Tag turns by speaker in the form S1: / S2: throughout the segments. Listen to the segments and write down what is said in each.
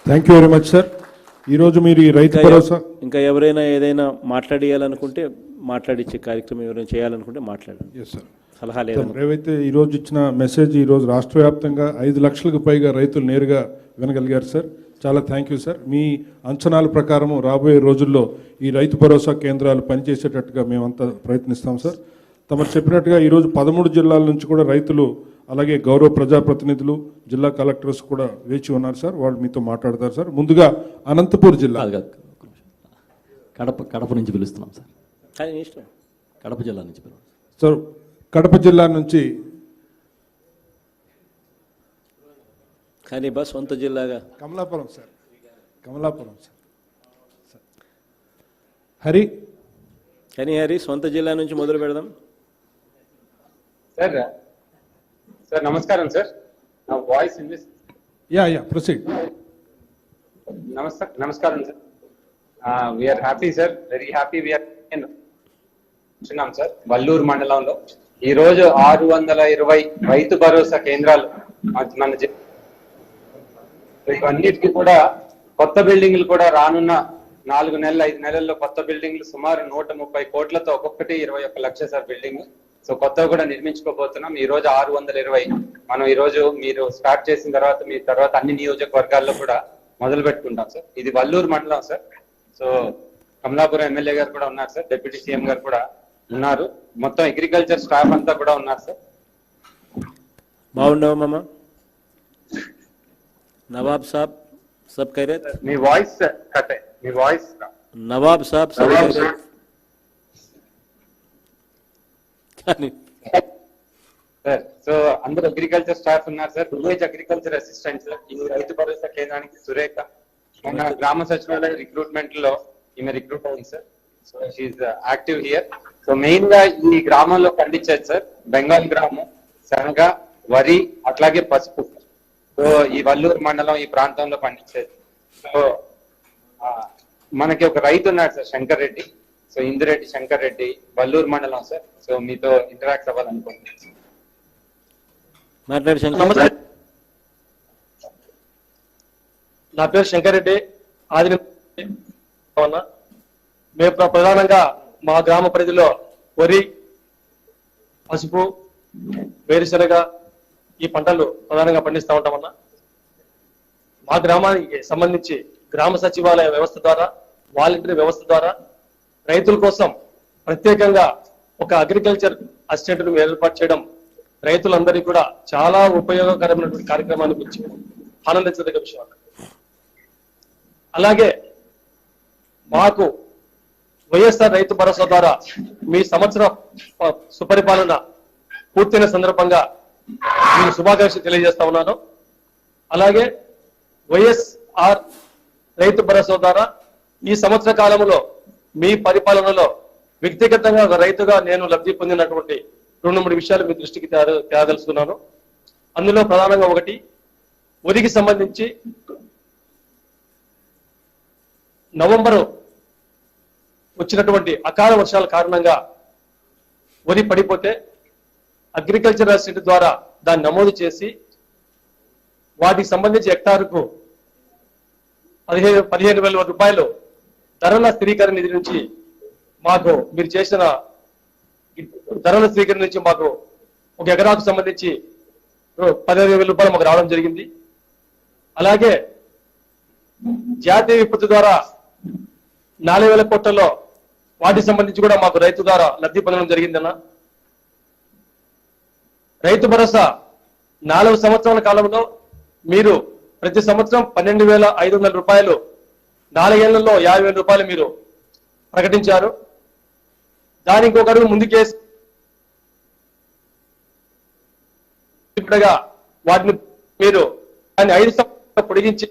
S1: Thank you very much sir. ఈరోజు మీరు ఈ రైతు భరోసా
S2: ఇంకా ఎవరైనా ఏదైనా మాట్లాడియాలనుకుంటే మాట్లాడించే కార్యక్రమం ఎవరైనా చేయాలనుకుంటే మాట్లాడండి.
S1: Yes sir.
S2: సలహా లేదు
S1: ఏవైతే ఈరోజు ఇచ్చిన మెసేజ్ ఈరోజు రాష్ట్ర వ్యాప్తంగా 5 లక్షలకు పైగా రైతులు నేరుగా వినగలిగారు సార్. చాలా థ్యాంక్ యూ సార్. మీ అంచనాల ప్రకారం రాబోయే రోజుల్లో ఈ రైతు భరోసా కేంద్రాలు పనిచేసేటట్టుగా మేమంతా ప్రయత్నిస్తాం సార్. తమరు చెప్పినట్టుగా ఈరోజు 13 జిల్లాల నుంచి కూడా రైతులు అలాగే గౌరవ ప్రజాప్రతినిధులు జిల్లా కలెక్టర్స్ కూడా వేచి ఉన్నారు సార్. వాళ్ళు మీతో మాట్లాడతారు సార్. ముందుగా అనంతపూర్ జిల్లా
S3: కడప నుంచి పిలుస్తున్నాం సార్.
S2: ఇష్టం
S3: కడప జిల్లా నుంచి
S1: సార్. కడప జిల్లా నుంచి
S2: కానీ బస్ సొంత జిల్లాగా
S1: కమలాపురం సార్. కమలాపురం సార్. హరి
S2: హరి సొంత జిల్లా నుంచి మొదలు పెడదాం
S4: సార్. సార్ నమస్కారం సార్. నా వాయిస్
S1: యా ప్రొసీడ్.
S4: నమస్కారం sir. We are happy sir, very happy. We are sir Valluru మండలంలో ఈ రోజు 620 రైతు భరోసా కేంద్రాలు మన ఇవన్నిటికీ కూడా కొత్త బిల్డింగ్లు కూడా రానున్న 4 నెలలు 5 నెలల్లో కొత్త బిల్డింగ్లు సుమారు 130 కోట్లతో ఒక్కొక్కటి 21 లక్ష సార్ బిల్డింగ్. సో కొత్తగా కూడా నిర్మించుకోబోతున్నాం. ఈ రోజు 620 మనం ఈ రోజు మీరు స్టార్ట్ చేసిన తర్వాత మీ తర్వాత అన్ని నియోజకవర్గాల్లో కూడా మొదలు పెట్టుకుంటాం సార్. ఇది వల్లూరు మండలం సార్. సో కమలాపురం ఎమ్మెల్యే గారు కూడా ఉన్నారు సార్, డిప్యూటీ సీఎం గారు కూడా ఉన్నారు, మొత్తం అగ్రికల్చర్ స్టాఫ్ అంతా కూడా ఉన్నారు సార్.
S2: బాగుండవు మామ. నవాబ్ సాబ్ సబ్ కహ రహే
S4: మీ వాయిస్ కట్ మీ వాయిస్
S2: నవాబ్ సాబ్ సబ్ కహ రహే
S4: సార్. సో అందరూ అగ్రికల్చర్ స్టాఫ్ ఉన్నారు సార్. విలేజ్ అగ్రికల్చర్ అసిస్టెంట్స్ ఈ రైతు భరోసా కేంద్రానికి సురేఖ మన గ్రామ సచివాలయ రిక్రూట్మెంట్ లో ఈమె రిక్రూట్ అయింది సార్. So she active here. So main గా ఈ గ్రామంలో పండించేది సార్ బెంగాల్ గ్రామం, శనగ, వరి అట్లాగే పసుపు. సో ఈ వల్లూరు మండలం ఈ ప్రాంతంలో పండించేది. సో మనకి ఒక రైతు ఉన్నాడు సార్, శంకర్ రెడ్డి. సో ఇందిరెడ్డి శంకర్ రెడ్డి, వల్లూరు మండలం సార్. సో మీతో ఇంటరాక్ట్ అవ్వాలనుకుంటున్నాను.
S2: మాట్లాడు శంకర్.
S5: నమస్తే, నా పేరు శంకర్ రెడ్డి. ఆది మేము ప్రధానంగా మా గ్రామ పరిధిలో వరి, పసుపు, వేరుశనగ ఈ పంటలు ప్రధానంగా పండిస్తూ ఉంటామన్నా. మా గ్రామానికి సంబంధించి గ్రామ సచివాలయ వ్యవస్థ ద్వారా, వాలంటీర్ వ్యవస్థ ద్వారా రైతుల కోసం ప్రత్యేకంగా ఒక అగ్రికల్చర్ అసిస్టెంట్ ను ఏర్పాటు చేయడం రైతులందరికీ కూడా చాలా ఉపయోగకరమైనటువంటి కార్యక్రమాన్ని గురించి ఆనందించదగ్గ విషయం. అలాగే మాకు వైఎస్ఆర్ రైతు భరోసా ద్వారా మీ సంవత్సర సుపరిపాలన పూర్తయిన సందర్భంగా మీకు శుభాకాంక్షలు తెలియజేస్తా ఉన్నాను. అలాగే వైఎస్ఆర్ రైతు భరోసా ద్వారా ఈ సంవత్సర కాలంలో మీ పరిపాలనలో వ్యక్తిగతంగా ఒక రైతుగా నేను లబ్ధి పొందినటువంటి 2-3 విషయాలు మీ దృష్టికి తేదలుచుకున్నాను. అందులో ప్రధానంగా ఒకటి, వరికి సంబంధించి నవంబరు వచ్చినటువంటి అకాల వర్షాల కారణంగా వరి పడిపోతే అగ్రికల్చర్ అసిస్టెంట్ ద్వారా దాన్ని నమోదు చేసి వాటికి సంబంధించి హెక్టారుకు 15,000 రూపాయలు ధరల స్థిరీకరణ నిధి నుంచి మాకు మీరు చేసిన ధరల స్థిరీకరణ నుంచి మాకు 1 ఎకరాకు సంబంధించి 15,000 రూపాయలు మాకు రావడం జరిగింది. అలాగే జాతీయ విపత్తు ద్వారా 4,000 కోట్లలో వాటికి సంబంధించి కూడా మాకు రైతు ద్వారా లబ్ధి పొందడం జరిగిందన్న. రైతు భరోసా 4 సంవత్సరాల కాలంలో మీరు ప్రతి సంవత్సరం 12,500 రూపాయలు, 4 ఏళ్లలో 50,000 రూపాయలు మీరు ప్రకటించారు. దాని ఇంకొక అడుగు ముందుకేసి వాటిని మీరు దాన్ని 5 సంవత్సరాలు పొడిగించి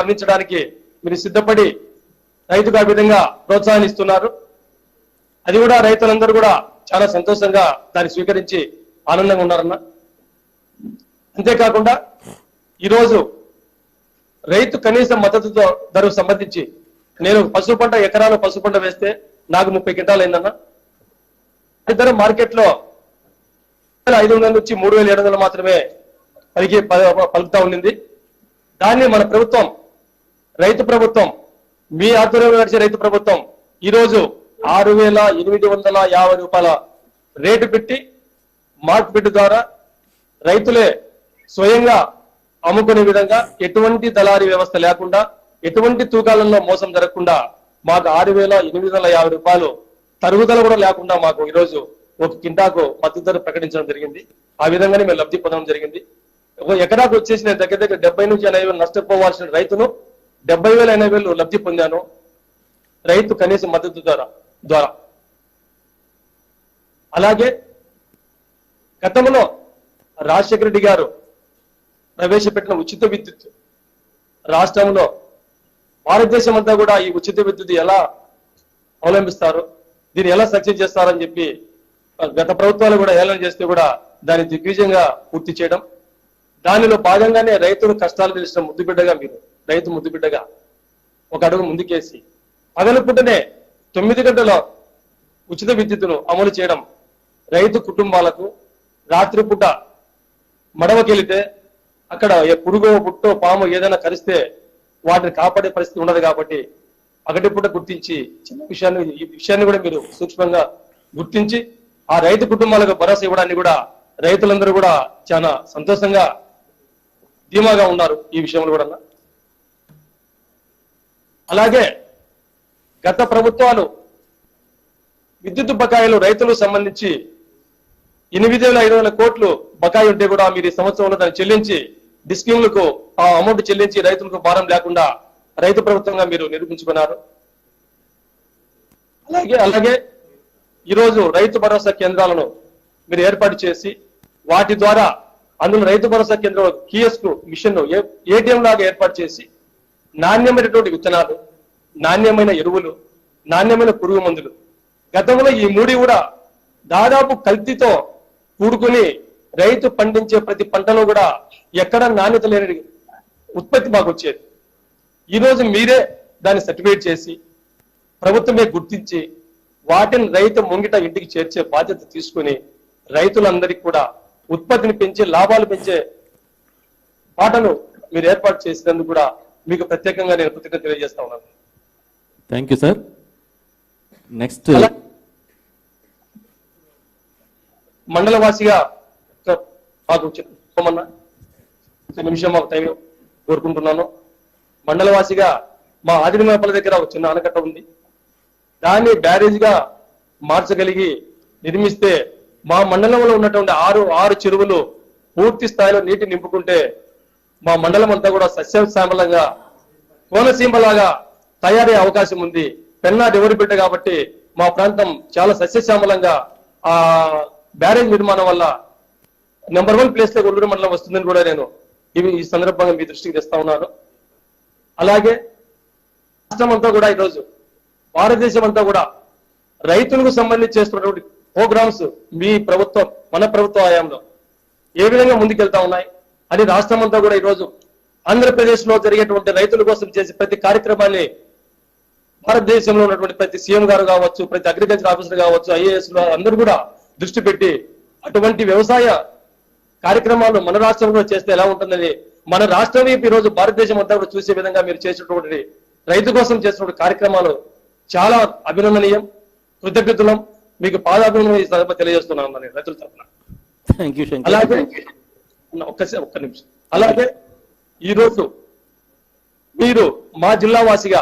S5: అందించడానికి మీరు సిద్ధపడి రైతుకు ఆ విధంగా ప్రోత్సాహాన్నిస్తున్నారు. అది కూడా రైతులందరూ కూడా చాలా సంతోషంగా దాన్ని స్వీకరించి ఆనందంగా ఉన్నారన్న. అంతేకాకుండా ఈరోజు రైతు కనీస మద్దతు ధరకు సంబంధించి నేను పసుపు పంట ఎకరాలు పసుపు పంట వేస్తే నాకు 30 క్వింటాలు అయిందన్న. ఇద్దరు మార్కెట్ లో 500 నుంచి 3700 మాత్రమే పలుకుతా ఉండింది. దాన్ని మన ప్రభుత్వం, రైతు ప్రభుత్వం, మీ ఆధ్వర్యంలో నడిచే రైతు ప్రభుత్వం ఈరోజు 6,850 రూపాయల రేటు పెట్టి మార్కెట్ ద్వారా రైతులే స్వయంగా అమ్ముకునే విధంగా ఎటువంటి దళారీ వ్యవస్థ లేకుండా, ఎటువంటి తూకాలలో మోసం జరగకుండా మాకు 6,850 రూపాయలు తరుగుదల కూడా లేకుండా మాకు ఈరోజు ఒక కింటాకు మద్దతు ధర ప్రకటించడం జరిగింది. ఆ విధంగానే మేము లబ్ధి పొందడం జరిగింది. ఒక ఎకరాకు వచ్చేసి నేను దగ్గర 70 నుంచి 80 వేలు నష్టపోవాల్సిన రైతును 70,000 80,000 లబ్ధి పొందాను రైతు కనీస మద్దతు ద్వారా. అలాగే గతంలో రాజశేఖర రెడ్డి గారు ప్రవేశపెట్టిన ఉచిత విద్యుత్ రాష్ట్రంలో భారతదేశం అంతా కూడా ఈ ఉచిత విద్యుత్ ఎలా అవలంబిస్తారు, దీన్ని ఎలా సక్సెస్ చేస్తారని చెప్పి గత ప్రభుత్వాలు కూడా ఏలన చేస్తే కూడా దాన్ని దిగ్విజయంగా పూర్తి చేయడం, దానిలో భాగంగానే రైతులు కష్టాలు తెలిసిన ముద్దుబిడ్డగా మీరు రైతు ముద్దుబిడ్డగా ఒక అడుగు ముందుకేసి పగలపుటనే 9 గంటల ఉచిత విద్యుత్తును అమలు చేయడం రైతు కుటుంబాలకు రాత్రిపూట మడవకెళితే అక్కడ పురుగో పుట్టో పాము ఏదైనా కరిస్తే వాటిని కాపాడే పరిస్థితి ఉండదు. కాబట్టి పగటిపూట గుర్తించి ఈ విషయాన్ని కూడా మీరు సూక్ష్మంగా గుర్తించి ఆ రైతు కుటుంబాలకు భరోసా ఇవ్వడానికి కూడా రైతులందరూ కూడా చాలా సంతోషంగా ధీమాగా ఉన్నారు ఈ విషయంలో కూడా. అలాగే గత ప్రభుత్వాలు విద్యుత్ బకాయిలు రైతులకు సంబంధించి 8,500 కోట్లు బకాయి ఉంటే కూడా మీరు ఈ సంవత్సరంలో దాన్ని చెల్లించి డిస్కీమ్లకు ఆ అమౌంట్ చెల్లించి రైతులకు భారం లేకుండా రైతు ప్రభుత్వంగా మీరు నిరూపించుకున్నారు. అలాగే ఈరోజు రైతు భరోసా కేంద్రాలను మీరు ఏర్పాటు చేసి వాటి ద్వారా అందులో రైతు భరోసా కేంద్రం కియోస్క్ మిషన్ ఏటీఎం లాగా ఏర్పాటు చేసి నాణ్యమైనటువంటి విత్తనాలు, నాణ్యమైన ఎరువులు, నాణ్యమైన పురుగు మందులు, గతంలో ఈ 3 కూడా దాదాపు కల్తీతో కూడుకుని రైతు పండించే ప్రతి పంటలో కూడా ఎక్కడ నాణ్యత లేని ఉత్పత్తి మాకు వచ్చేది. ఈరోజు మీరే దాన్ని సర్టిఫికేట్ చేసి ప్రభుత్వమే గుర్తించి వాటిని రైతు ముంగిట ఇంటికి చేర్చే బాధ్యత తీసుకుని రైతులందరికీ కూడా ఉత్పత్తిని పెంచే, లాభాలు పెంచే పాటను మీరు ఏర్పాటు చేసినందుకు కూడా మీకు ప్రత్యేకంగా నేను కృతజ్ఞత తెలియజేస్తా ఉన్నాను.
S3: Thank you sir. నెక్స్ట్
S5: మండల వాసిగా మాకు చెప్పమన్నా ఒక నిమిషం మాకు టైం కోరుకుంటున్నాను. మండల వాసిగా మా ఆదిమేపల దగ్గర ఒక చిన్న ఆనకట్ట ఉంది. దాన్ని బ్యారేజ్ గా మార్చగలిగి నిర్మిస్తే మా మండలంలో ఉన్నటువంటి 6 చెరువులు పూర్తి స్థాయిలో నీటి నింపుకుంటే మా మండలం అంతా కూడా సస్యశ్యామలంగా కోనసీమలాగా తయారయ్యే అవకాశం ఉంది. పెన్నా డెవలప్మెంట్ కాబట్టి మా ప్రాంతం చాలా సస్యశ్యామలంగా ఆ బ్యారేజ్ నిర్మాణం వల్ల నెంబర్ 1 ప్లేస్ లో ఒల్లూరు మండలం వస్తుందని కూడా నేను ఈ సందర్భంగా మీ దృష్టికి తెస్తా ఉన్నాను. అలాగే రాష్ట్రం అంతా కూడా ఈరోజు భారతదేశం అంతా కూడా రైతులకు సంబంధించి చేస్తున్నటువంటి ప్రోగ్రామ్స్ మీ ప్రభుత్వం, మన ప్రభుత్వ హయాంలో ఏ విధంగా ముందుకెళ్తా ఉన్నాయి అని రాష్ట్రం అంతా కూడా ఈరోజు ఆంధ్రప్రదేశ్ లో జరిగేటువంటి రైతుల కోసం చేసే ప్రతి కార్యక్రమాన్ని భారతదేశంలో ఉన్నటువంటి ప్రతి సీఎం గారు కావచ్చు, ప్రతి అగ్రికల్చర్ ఆఫీసర్ కావచ్చు, ఐఏఎస్ లో అందరూ కూడా దృష్టి పెట్టి అటువంటి వ్యవసాయ కార్యక్రమాలు మన రాష్ట్రంలో చేస్తే ఎలా ఉంటుందని మన రాష్ట్రం వైపు ఈరోజు భారతదేశం అంతా కూడా చూసే విధంగా మీరు చేసినటువంటి రైతు కోసం చేసినటువంటి కార్యక్రమాలు చాలా అభినందనీయం. కృతజ్ఞతలం, మీకు పాదాభినందన ఈ సందర్భంగా తెలియజేస్తున్నాను నేను రైతుల తరఫున.
S2: Thank you Shankar.
S5: అలాగే ఒక్క నిమిషం. అలాగే ఈరోజు మీరు మా జిల్లా వాసిగా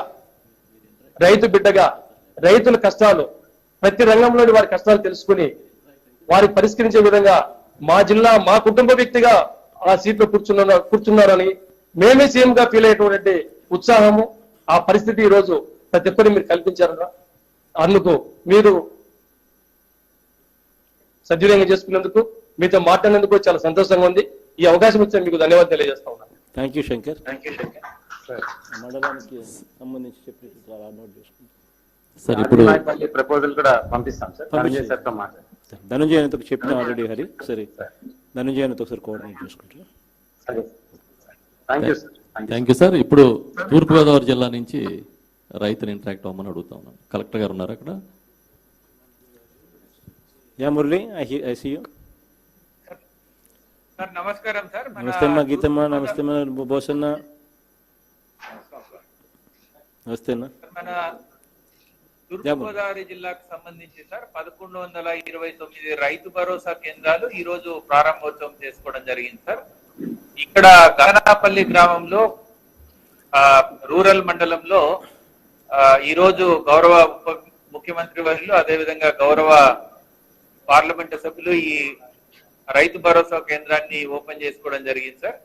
S5: రైతు బిడ్డగా రైతుల కష్టాలు ప్రతి రంగంలోని వారి కష్టాలు తెలుసుకుని వారి పరిష్కరించే విధంగా మా జిల్లా, మా కుటుంబ వ్యక్తిగా ఆ సీట్లో కూర్చున్నారని మేమే సీఎం గా ఫీల్ అయ్యేటువంటి ఉత్సాహము, ఆ పరిస్థితి ఈ రోజు ప్రతి ఒక్కరు మీరు కల్పించారు. అందుకు మీరు సద్వినియోగం చేసుకున్నందుకు, మీతో మాట్లాడినందుకు చాలా సంతోషంగా ఉంది. ఈ అవకాశం ఇచ్చిన మీకు ధన్యవాదాలు తెలియజేస్తా ఉన్నాను.
S2: Thank you Shankar. మండలానికి సంబంధించి చెప్పి నోట్ చేసుకుంటాం
S3: సార్. ఇప్పుడు
S4: ప్రపోజల్ కూడా పంపిస్తాం సార్.
S2: ధనంజయతో చెప్పిన ఆల్రెడీ హరి. సరే, ధనంజయతో ఒకసారి కోఆర్డినేట్ చేసుకుంటాం.
S3: Thank you sir. ఇప్పుడు తూర్పుగోదావరి జిల్లా నుంచి రైతులు ఇంటరాక్ట్ అవ్వమని అడుగుతా ఉన్నాను. కలెక్టర్ గారు ఉన్నారు అక్కడ.
S2: Yeah Murali, I see you.
S6: Sir నమస్కారం సార్.
S2: నమస్తే అమ్మా గీతమ్మ, నమస్తే అమ్మా బోసన్న, నమస్తే అన్న.
S6: మన తూర్పుగోదావరి జిల్లాకు సంబంధించి సార్ 1129 రైతు భరోసా కేంద్రాలు ఈ రోజు ప్రారంభోత్సవం చేసుకోవడం జరిగింది సార్. ఇక్కడ గగనాపల్లి గ్రామంలో రూరల్ మండలంలో ఈ రోజు గౌరవ ఉప ముఖ్యమంత్రి వర్యులు అదేవిధంగా గౌరవ పార్లమెంటు సభ్యులు ఈ రైతు భరోసా కేంద్రాన్ని ఓపెన్ చేసుకోవడం జరిగింది సార్.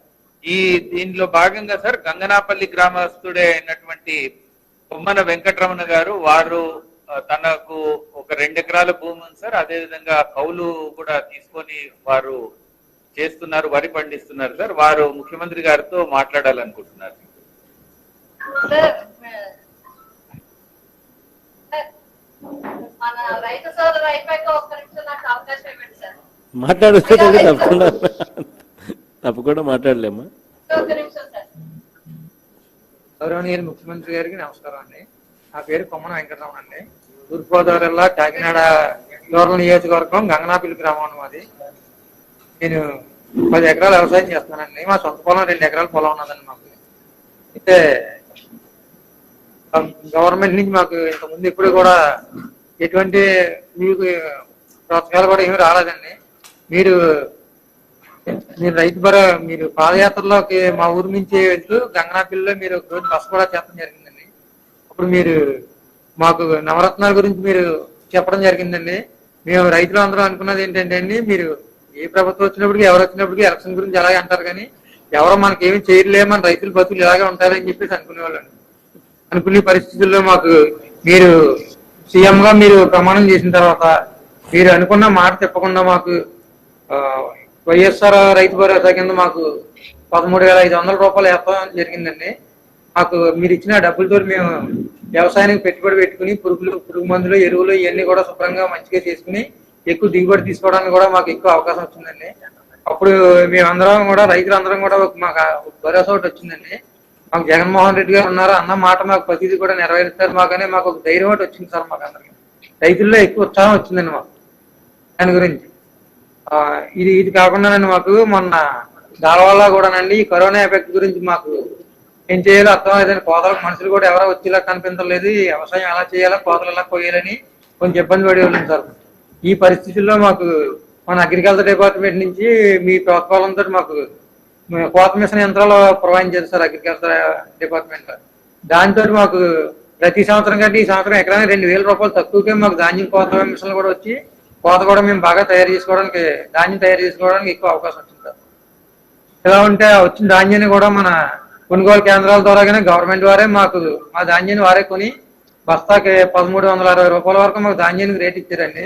S6: దీనిలో భాగంగా సార్ గంగనాపల్లి గ్రామస్తుడే అయినటువంటి కొమ్మన వెంకటరమణ గారు, వారు తనకు ఒక 2 ఎకరాల భూమి ఉంది సార్. అదేవిధంగా కౌలు కూడా తీసుకొని వారు చేస్తున్నారు, వరి పండిస్తున్నారు సార్. వారు ముఖ్యమంత్రి గారితో మాట్లాడాలనుకుంటున్నారు.
S2: మాట్లాడుతూ తప్పకుండా మాట్లాడలేమ్మా.
S7: గౌరవనీయులు ముఖ్యమంత్రి గారికి నమస్కారం అండి. నా పేరు కొమ్మన వెంకటరమణ అండి. తూర్పుగోదావరి జిల్లా కాకినాడ రూరల్ నియోజకవర్గం గంగనాపల్లి గ్రామం మాది. నేను 10 ఎకరాలు వ్యవసాయం చేస్తున్నానండి. మా సొంత పొలం 2 ఎకరాల పొలం ఉన్నదండి మాకు. అయితే గవర్నమెంట్ నుంచి మాకు ఇంతకుముందు ఇప్పుడు కూడా ఎటువంటి మీకు ప్రోత్సాహాలు కూడా ఏమి రాలేదండి. మీరు రైతు భరోసా మీరు పాదయాత్రలోకి మా ఊరు నుంచి వెళ్తూ గంగనాపల్లిలో మీరు ఒక రోజు బస్సు కూడా చెప్పడం జరిగిందండి. అప్పుడు మీరు మాకు నవరత్నాల గురించి మీరు చెప్పడం జరిగిందండి. మేము రైతులు అందరూ అనుకున్నది ఏంటంటే అండి, మీరు ఏ ప్రభుత్వం వచ్చినప్పటికీ ఎవరు వచ్చినప్పటికీ ఎలక్షన్ గురించి అలాగే అంటారు, కానీ ఎవరో మనకి ఏమి చేయలేము, మన రైతుల బతుకులు ఇలాగే ఉంటారని చెప్పేసి అనుకునేవాళ్ళండి. అనుకునే పరిస్థితుల్లో మాకు మీరు సీఎం గా మీరు ప్రమాణం చేసిన తర్వాత మీరు అనుకున్న మాట చెప్పకుండా మాకు వైఎస్ఆర్ రైతు భరోసా కింద మాకు 13,500 రూపాయలు వేస్తాం జరిగిందండి. మాకు మీరు ఇచ్చిన డబ్బులతో మేము వ్యవసాయానికి పెట్టుబడి పెట్టుకుని పురుగు మందులు, ఎరువులు ఇవన్నీ కూడా శుభ్రంగా మంచిగా చేసుకుని ఎక్కువ దిగుబడి తీసుకోవడానికి కూడా మాకు ఎక్కువ అవకాశం వచ్చిందండి. అప్పుడు మేమందరం కూడా రైతులందరం కూడా మాకు భరోసా ఒకటి వచ్చిందండి. మాకు జగన్మోహన్ రెడ్డి గారు ఉన్నారు అన్న మాట మాకు ప్రతిదీ కూడా నెరవేరుస్తారు మాకనే మాకు ఒక ధైర్యం ఒకటి వచ్చింది సార్. మాకు అందరికి రైతుల్లో ఎక్కువ ఉత్సాహం వచ్చిందండి మాకు దాని గురించి. ఇది కాకుండానండి మాకు మొన్న దానివల్ల కూడానండి ఈ కరోనా ఎఫెక్ట్ గురించి మాకు ఏం చేయాలో అర్థం లేదని కోతలకు మనుషులు కూడా ఎవరో వచ్చేలా కనిపించలేదు. ఈ వ్యవసాయం ఎలా చేయాలో, కోతలు ఎలా కోయాలని కొంచెం ఇబ్బంది పడేవాళ్ళం సార్. ఈ పరిస్థితుల్లో మాకు మన అగ్రికల్చర్ డిపార్ట్మెంట్ నుంచి మీ ప్రోత్సాహంతో మాకు కోత మిషన్ యంత్రాలు ప్రొవైడ్ చేస్తారు అగ్రికల్చర్ డిపార్ట్మెంట్. దాంతో మాకు ప్రతి సంవత్సరం కంటే ఈ సంవత్సరం ఎకరానికి 2,000 రూపాయలు తక్కువకే మాకు ధాన్యం కోత మిషన్లు కూడా వచ్చి కోత కూడా మేము బాగా తయారు చేసుకోవడానికి, ధాన్యం తయారు చేసుకోవడానికి ఎక్కువ అవకాశం వచ్చింది సార్. ఇలా ఉంటే వచ్చిన ధాన్యాన్ని కూడా మన కొనుగోలు కేంద్రాల ద్వారాగానే గవర్నమెంట్ వారే మాకు మా ధాన్యాన్ని వారే కొని బస్తాకి 1,360 రూపాయల వరకు మాకు ధాన్యానికి రేట్ ఇచ్చారండి.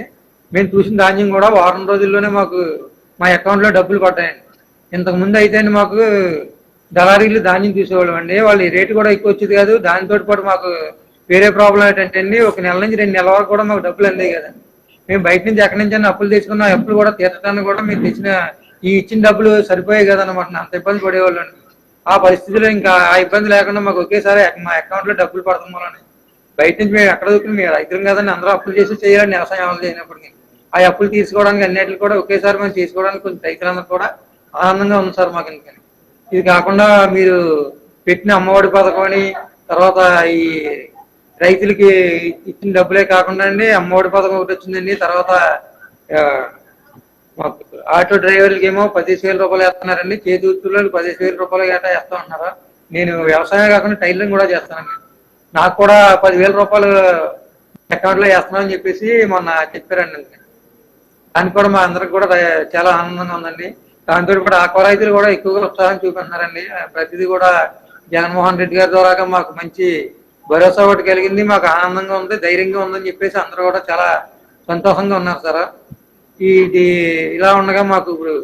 S7: మేము చూసిన ధాన్యం కూడా వారం రోజుల్లోనే మాకు మా అకౌంట్లో డబ్బులు పడ్డాయండి. ఇంతకు ముందు అయితే మాకు దళారీలు ధాన్యం తీసేవాళ్ళం అండి. వాళ్ళు రేటు కూడా ఎక్కువ వచ్చేది కాదు. దానితో పాటు మాకు వేరే ప్రాబ్లం ఏంటంటే అండి, 1 నెల నుంచి 2 నెలల వరకు కూడా మాకు డబ్బులు అందాయి కదండి. మేము బయట నుంచి ఎక్కడి నుంచి అప్పులు తెచ్చుకున్న అప్పులు కూడా తీర్చడానికి కూడా మీరు తెచ్చిన ఇచ్చిన డబ్బులు సరిపోయాయి కదనమాట. అంత ఇబ్బంది పడేవాళ్ళు అండి. ఆ పరిస్థితిలో ఇంకా ఆ ఇబ్బంది లేకుండా మాకు ఒకేసారి మా అకౌంట్లో డబ్బులు పడుతున్నామని బయట నుంచి మేము ఎక్కడ దొరికి మేము రైతులు కదండి, అందరూ అప్పులు చేసి చేయాలని వ్యవసాయం అమలు చేసినప్పటికీ ఆ అప్పులు తీసుకోవడానికి అన్నిటిని కూడా ఒకేసారి మనం చేసుకోవడానికి కొంచెం రైతులందరూ కూడా ఆనందంగా ఉంది సార్ మాకు. ఎందుకని ఇది కాకుండా మీరు పెట్టిన అమ్మఒడి పథకం అని, తర్వాత ఈ రైతులకి ఇచ్చిన డబ్బులే కాకుండా అండి అమ్మఒడి పథకం ఒకటి వచ్చిందండి. తర్వాత మాకు ఆటో డ్రైవర్లకి ఏమో 15,000 రూపాయలు వేస్తున్నారండి. చేతి వృత్తులకు 15,000 రూపాయలు గట్రా వేస్తా ఉంటున్నారు. నేను వ్యవసాయం కాకుండా టైలరింగ్ కూడా చేస్తానండి. నాకు కూడా 10,000 రూపాయలు అకౌంట్లో వేస్తున్నామని చెప్పేసి మొన్న చెప్పారండి. దానికి కూడా మా అందరికి కూడా చాలా ఆనందంగా ఉందండి. దాంతో కూడా ఆక్వా రైతులు కూడా ఎక్కువగా ఉత్సాహం చూపిస్తున్నారండి. ప్రతిదీ కూడా జగన్మోహన్ రెడ్డి గారి ద్వారా మాకు మంచి భరోసా ఒకటి కలిగింది. మాకు ఆనందంగా ఉంది, ధైర్యంగా ఉందని చెప్పేసి అందరూ కూడా చాలా సంతోషంగా ఉన్నారు సార్. ఇది ఇలా ఉండగా మాకు ఇప్పుడు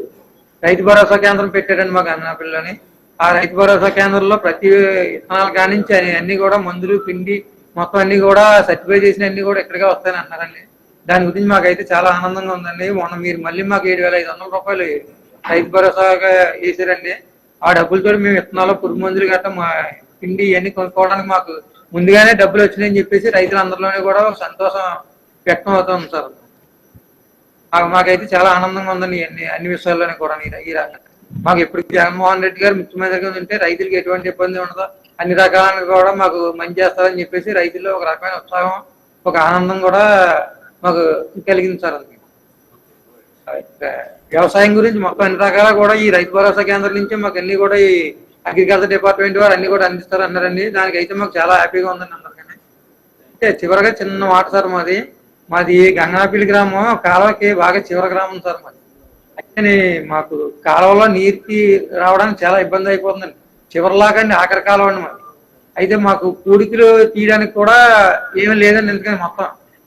S7: రైతు భరోసా కేంద్రం పెట్టారండి మాకు అన్నపిల్లని. ఆ రైతు భరోసా కేంద్రంలో ప్రతి విత్తనాలు కానించి అన్ని కూడా మందులు, పిండి మొత్తం అన్ని కూడా సర్టిఫై చేసిన అన్ని కూడా ఇక్కడికే వస్తాయని అన్నారండి. దాని గురించి మాకైతే చాలా ఆనందంగా ఉందండి. మొన్న మీరు మళ్ళీ మాకు 7,500 రూపాయలు రైతు భరోసాగా వేసారండి. ఆ డబ్బులతో మేము విత్తనాలు, పురుగు మందులు గట్రా మా పిండి ఇవన్నీ కొనుక్కోవడానికి మాకు ముందుగానే డబ్బులు వచ్చినాయని చెప్పేసి రైతులందరిలోనే కూడా ఒక సంతోషం వ్యక్తం అవుతుంది సార్. మాకైతే చాలా ఆనందంగా ఉందండి అన్ని విషయాల్లోనే కూడా. ఈ రకంగా మాకు ఎప్పుడు జగన్మోహన్ రెడ్డి గారు ముఖ్యమంత్రిగా ఉంటే రైతులకు ఎటువంటి ఇబ్బంది ఉండదో, అన్ని రకాలను కూడా మాకు మంచి చేస్తారని చెప్పేసి రైతుల్లో ఒక రకమైన ఉత్సాహం, ఒక ఆనందం కూడా మాకు కలిగింది సార్. అందుకే వ్యవసాయం గురించి మొత్తం అన్ని రకాల కూడా ఈ రైతు భరోసా కేంద్రం నుంచి మాకు అన్ని కూడా ఈ అగ్రికల్చర్ డిపార్ట్మెంట్ వారు అన్ని కూడా అందిస్తారు అన్నారండి. దానికైతే మాకు చాలా హ్యాపీగా ఉందండి అందరికీ. అంటే చివరిగా చిన్న మాట సార్, మాది గంగనాపల్లి గ్రామం కాలువకి బాగా చివరి గ్రామం సార్ మాది. అయితే మాకు కాలువలో నీరుకి రావడానికి చాలా ఇబ్బంది అయిపోతుందండి. చివరిలాగండి ఆఖరి కాలువ అండి మాది. అయితే మాకు పూడికలు తీయడానికి కూడా ఏమీ లేదండి. ఎందుకని మొత్తం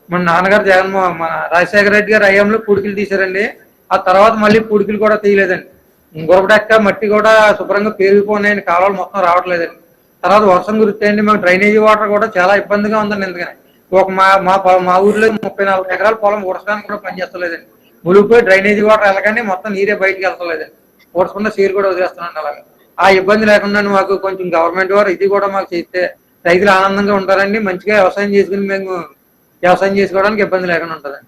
S7: మన నాన్నగారు మన రాజశేఖర రెడ్డి గారు అయ్యంలో పూడికలు తీశారండి. ఆ తర్వాత మళ్ళీ పూడికలు కూడా తీయలేదండి. గురపడెక్క మట్టి కూడా శుభ్రంగా పెరిగిపోయినాయండి, కాలువలు మొత్తం రావట్లేదండి. తర్వాత వర్షం కురుస్తాయండి, మాకు డ్రైనేజీ వాటర్ కూడా చాలా ఇబ్బందిగా ఉందండి. ఎందుకని ఒక మా ఊర్లో 34 ఎకరాల పొలం ఊడసడానికి కూడా పనిచేస్తలేదండి. మునిగిపోయి డ్రైనేజీ వాటర్ వెళ్ళకండి, మొత్తం నీరే బయటకు వెళ్తలేదండి. ఊడకుండా సీరు కూడా వదిలేస్తున్నాండి. అలాగే ఆ ఇబ్బంది లేకుండా మాకు కొంచెం గవర్నమెంట్ వారు ఇది కూడా మాకు చేస్తే రైతులు ఆనందంగా ఉంటారండి. మంచిగా వ్యవసాయం చేసుకుని మేము వ్యవసాయం చేసుకోవడానికి ఇబ్బంది లేకుండా ఉంటుందండి.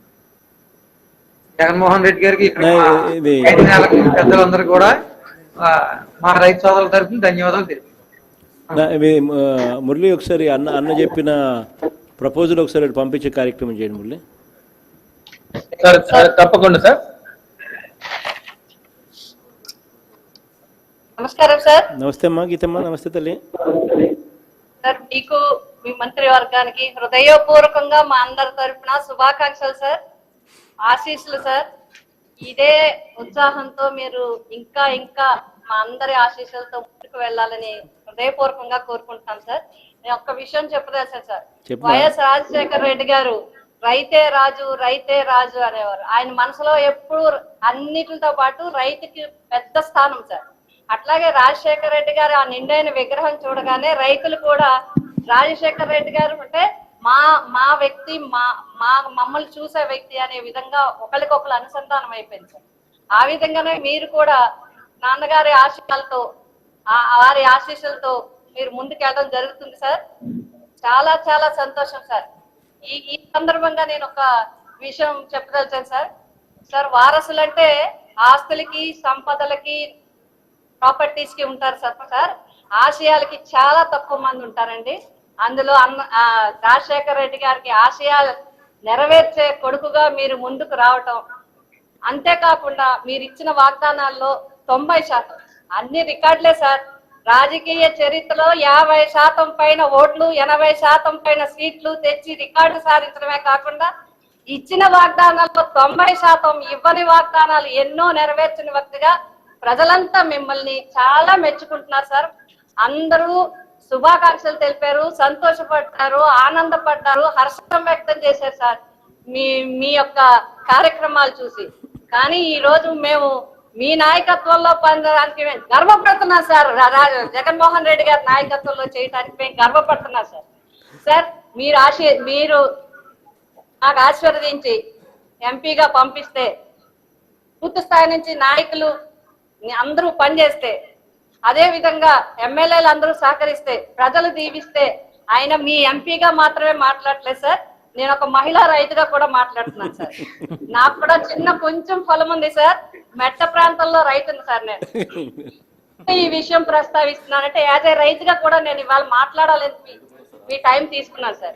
S7: జగన్మోహన్ రెడ్డి గారికి పెద్దలందరూ కూడా మా రైతు సోదరుల తరఫున ధన్యవాదాలు తెలియజేస్తాం.
S2: మురళి ఒకసారి అన్న చెప్పిన ప్రపోజల్ ఒకసారి పంపించే కార్యక్రమం చేయండి మురళి.
S5: సార్ తప్పకుండా సార్.
S8: నమస్కారం సార్.
S2: నమస్తే అమ్మా గీతమ్మ. నమస్తే తల్లి.
S8: సార్ మీకు మీ మంత్రి వర్గానికి హృదయపూర్వకంగా మా అందరి తరఫున శుభాకాంక్షలు సార్, ఆశీస్సులు సార్. ఇదే ఉత్సాహంతో మీరు ఇంకా ఇంకా మా అందరి ఆశీస్సులతో ముందుకు వెళ్ళాలని హృదయపూర్వకంగా కోరుకుంటున్నాం సార్. నేను ఒక్క విషయం చెప్పదలిచాను సార్. వైఎస్ రాజశేఖర రెడ్డి గారు రైతే రాజు రైతే రాజు అనేవారు. ఆయన మనసులో ఎప్పుడు అన్నిటితో పాటు రైతుకి పెద్ద స్థానం సార్. అట్లాగే రాజశేఖర రెడ్డి గారు ఆ నిండైన విగ్రహం చూడగానే రైతులు కూడా రాజశేఖర రెడ్డి గారు అంటే మా వ్యక్తి, మమ్మల్ని చూసే వ్యక్తి అనే విధంగా ఒకరికొకరు అనుసంధానం అయిపోయింది సార్. ఆ విధంగానే మీరు కూడా నాన్నగారి ఆశయాలతో వారి ఆశీస్సులతో మీరు ముందుకెళ్ళడం జరుగుతుంది సార్. చాలా చాలా సంతోషం సార్. ఈ సందర్భంగా నేను ఒక విషయం చెప్పదలిచాను సార్. సార్ వారసులంటే ఆస్తులకి, సంపదలకి, ప్రాపర్టీస్ కి ఉంటారు సార్. ఆశయాలకి చాలా తక్కువ మంది ఉంటారండి. అందులో రాజశేఖర రెడ్డి గారికి ఆశయాలు నెరవేర్చే కొడుకుగా మీరు ముందుకు రావటం, అంతేకాకుండా మీరు ఇచ్చిన వాగ్దానాల్లో 90% అన్ని రికార్డులే సార్. రాజకీయ చరిత్రలో 50% పైన ఓట్లు, 80% పైన సీట్లు తెచ్చి రికార్డు సాధించడమే కాకుండా ఇచ్చిన వాగ్దానాల్లో 90%, ఇవ్వని వాగ్దానాలు ఎన్నో నెరవేర్చిన వ్యక్తిగా ప్రజలంతా మిమ్మల్ని చాలా మెచ్చుకుంటున్నారు సార్. అందరూ శుభాకాంక్షలు తెలిపారు, సంతోషపడ్డారు, ఆనందపడ్డారు, హర్షం వ్యక్తం చేశారు సార్ మీ యొక్క కార్యక్రమాలు చూసి. కానీ ఈ రోజు మేము మీ నాయకత్వంలో పొందడానికి మేము గర్వపడుతున్నాం సార్. జగన్మోహన్ రెడ్డి గారి నాయకత్వంలో చేయడానికి మేము గర్వపడుతున్నాం సార్. సార్ మీరు నాకు ఆశీర్వదించి ఎంపీగా పంపిస్తే, పూర్తి స్థాయి నుంచి నాయకులు అందరూ పనిచేస్తే, అదే విధంగా ఎమ్మెల్యేలు అందరూ సహకరిస్తే, ప్రజలు దీవిస్తే, ఆయన మీ ఎంపీగా మాత్రమే మాట్లాడలేదు సార్, నేను ఒక మహిళా రైతుగా కూడా మాట్లాడుతున్నాను సార్. నాకు కూడా చిన్న కొంచెం పొలం ఉంది సార్, మెట్ట ప్రాంతంలో రైతుని సార్. నేను ఈ విషయం ప్రస్తావిస్తున్నానంటే యాజ్ ఏ రైతుగా కూడా నేను ఇవాళ మాట్లాడాలని మీ టైం తీసుకున్నాను సార్.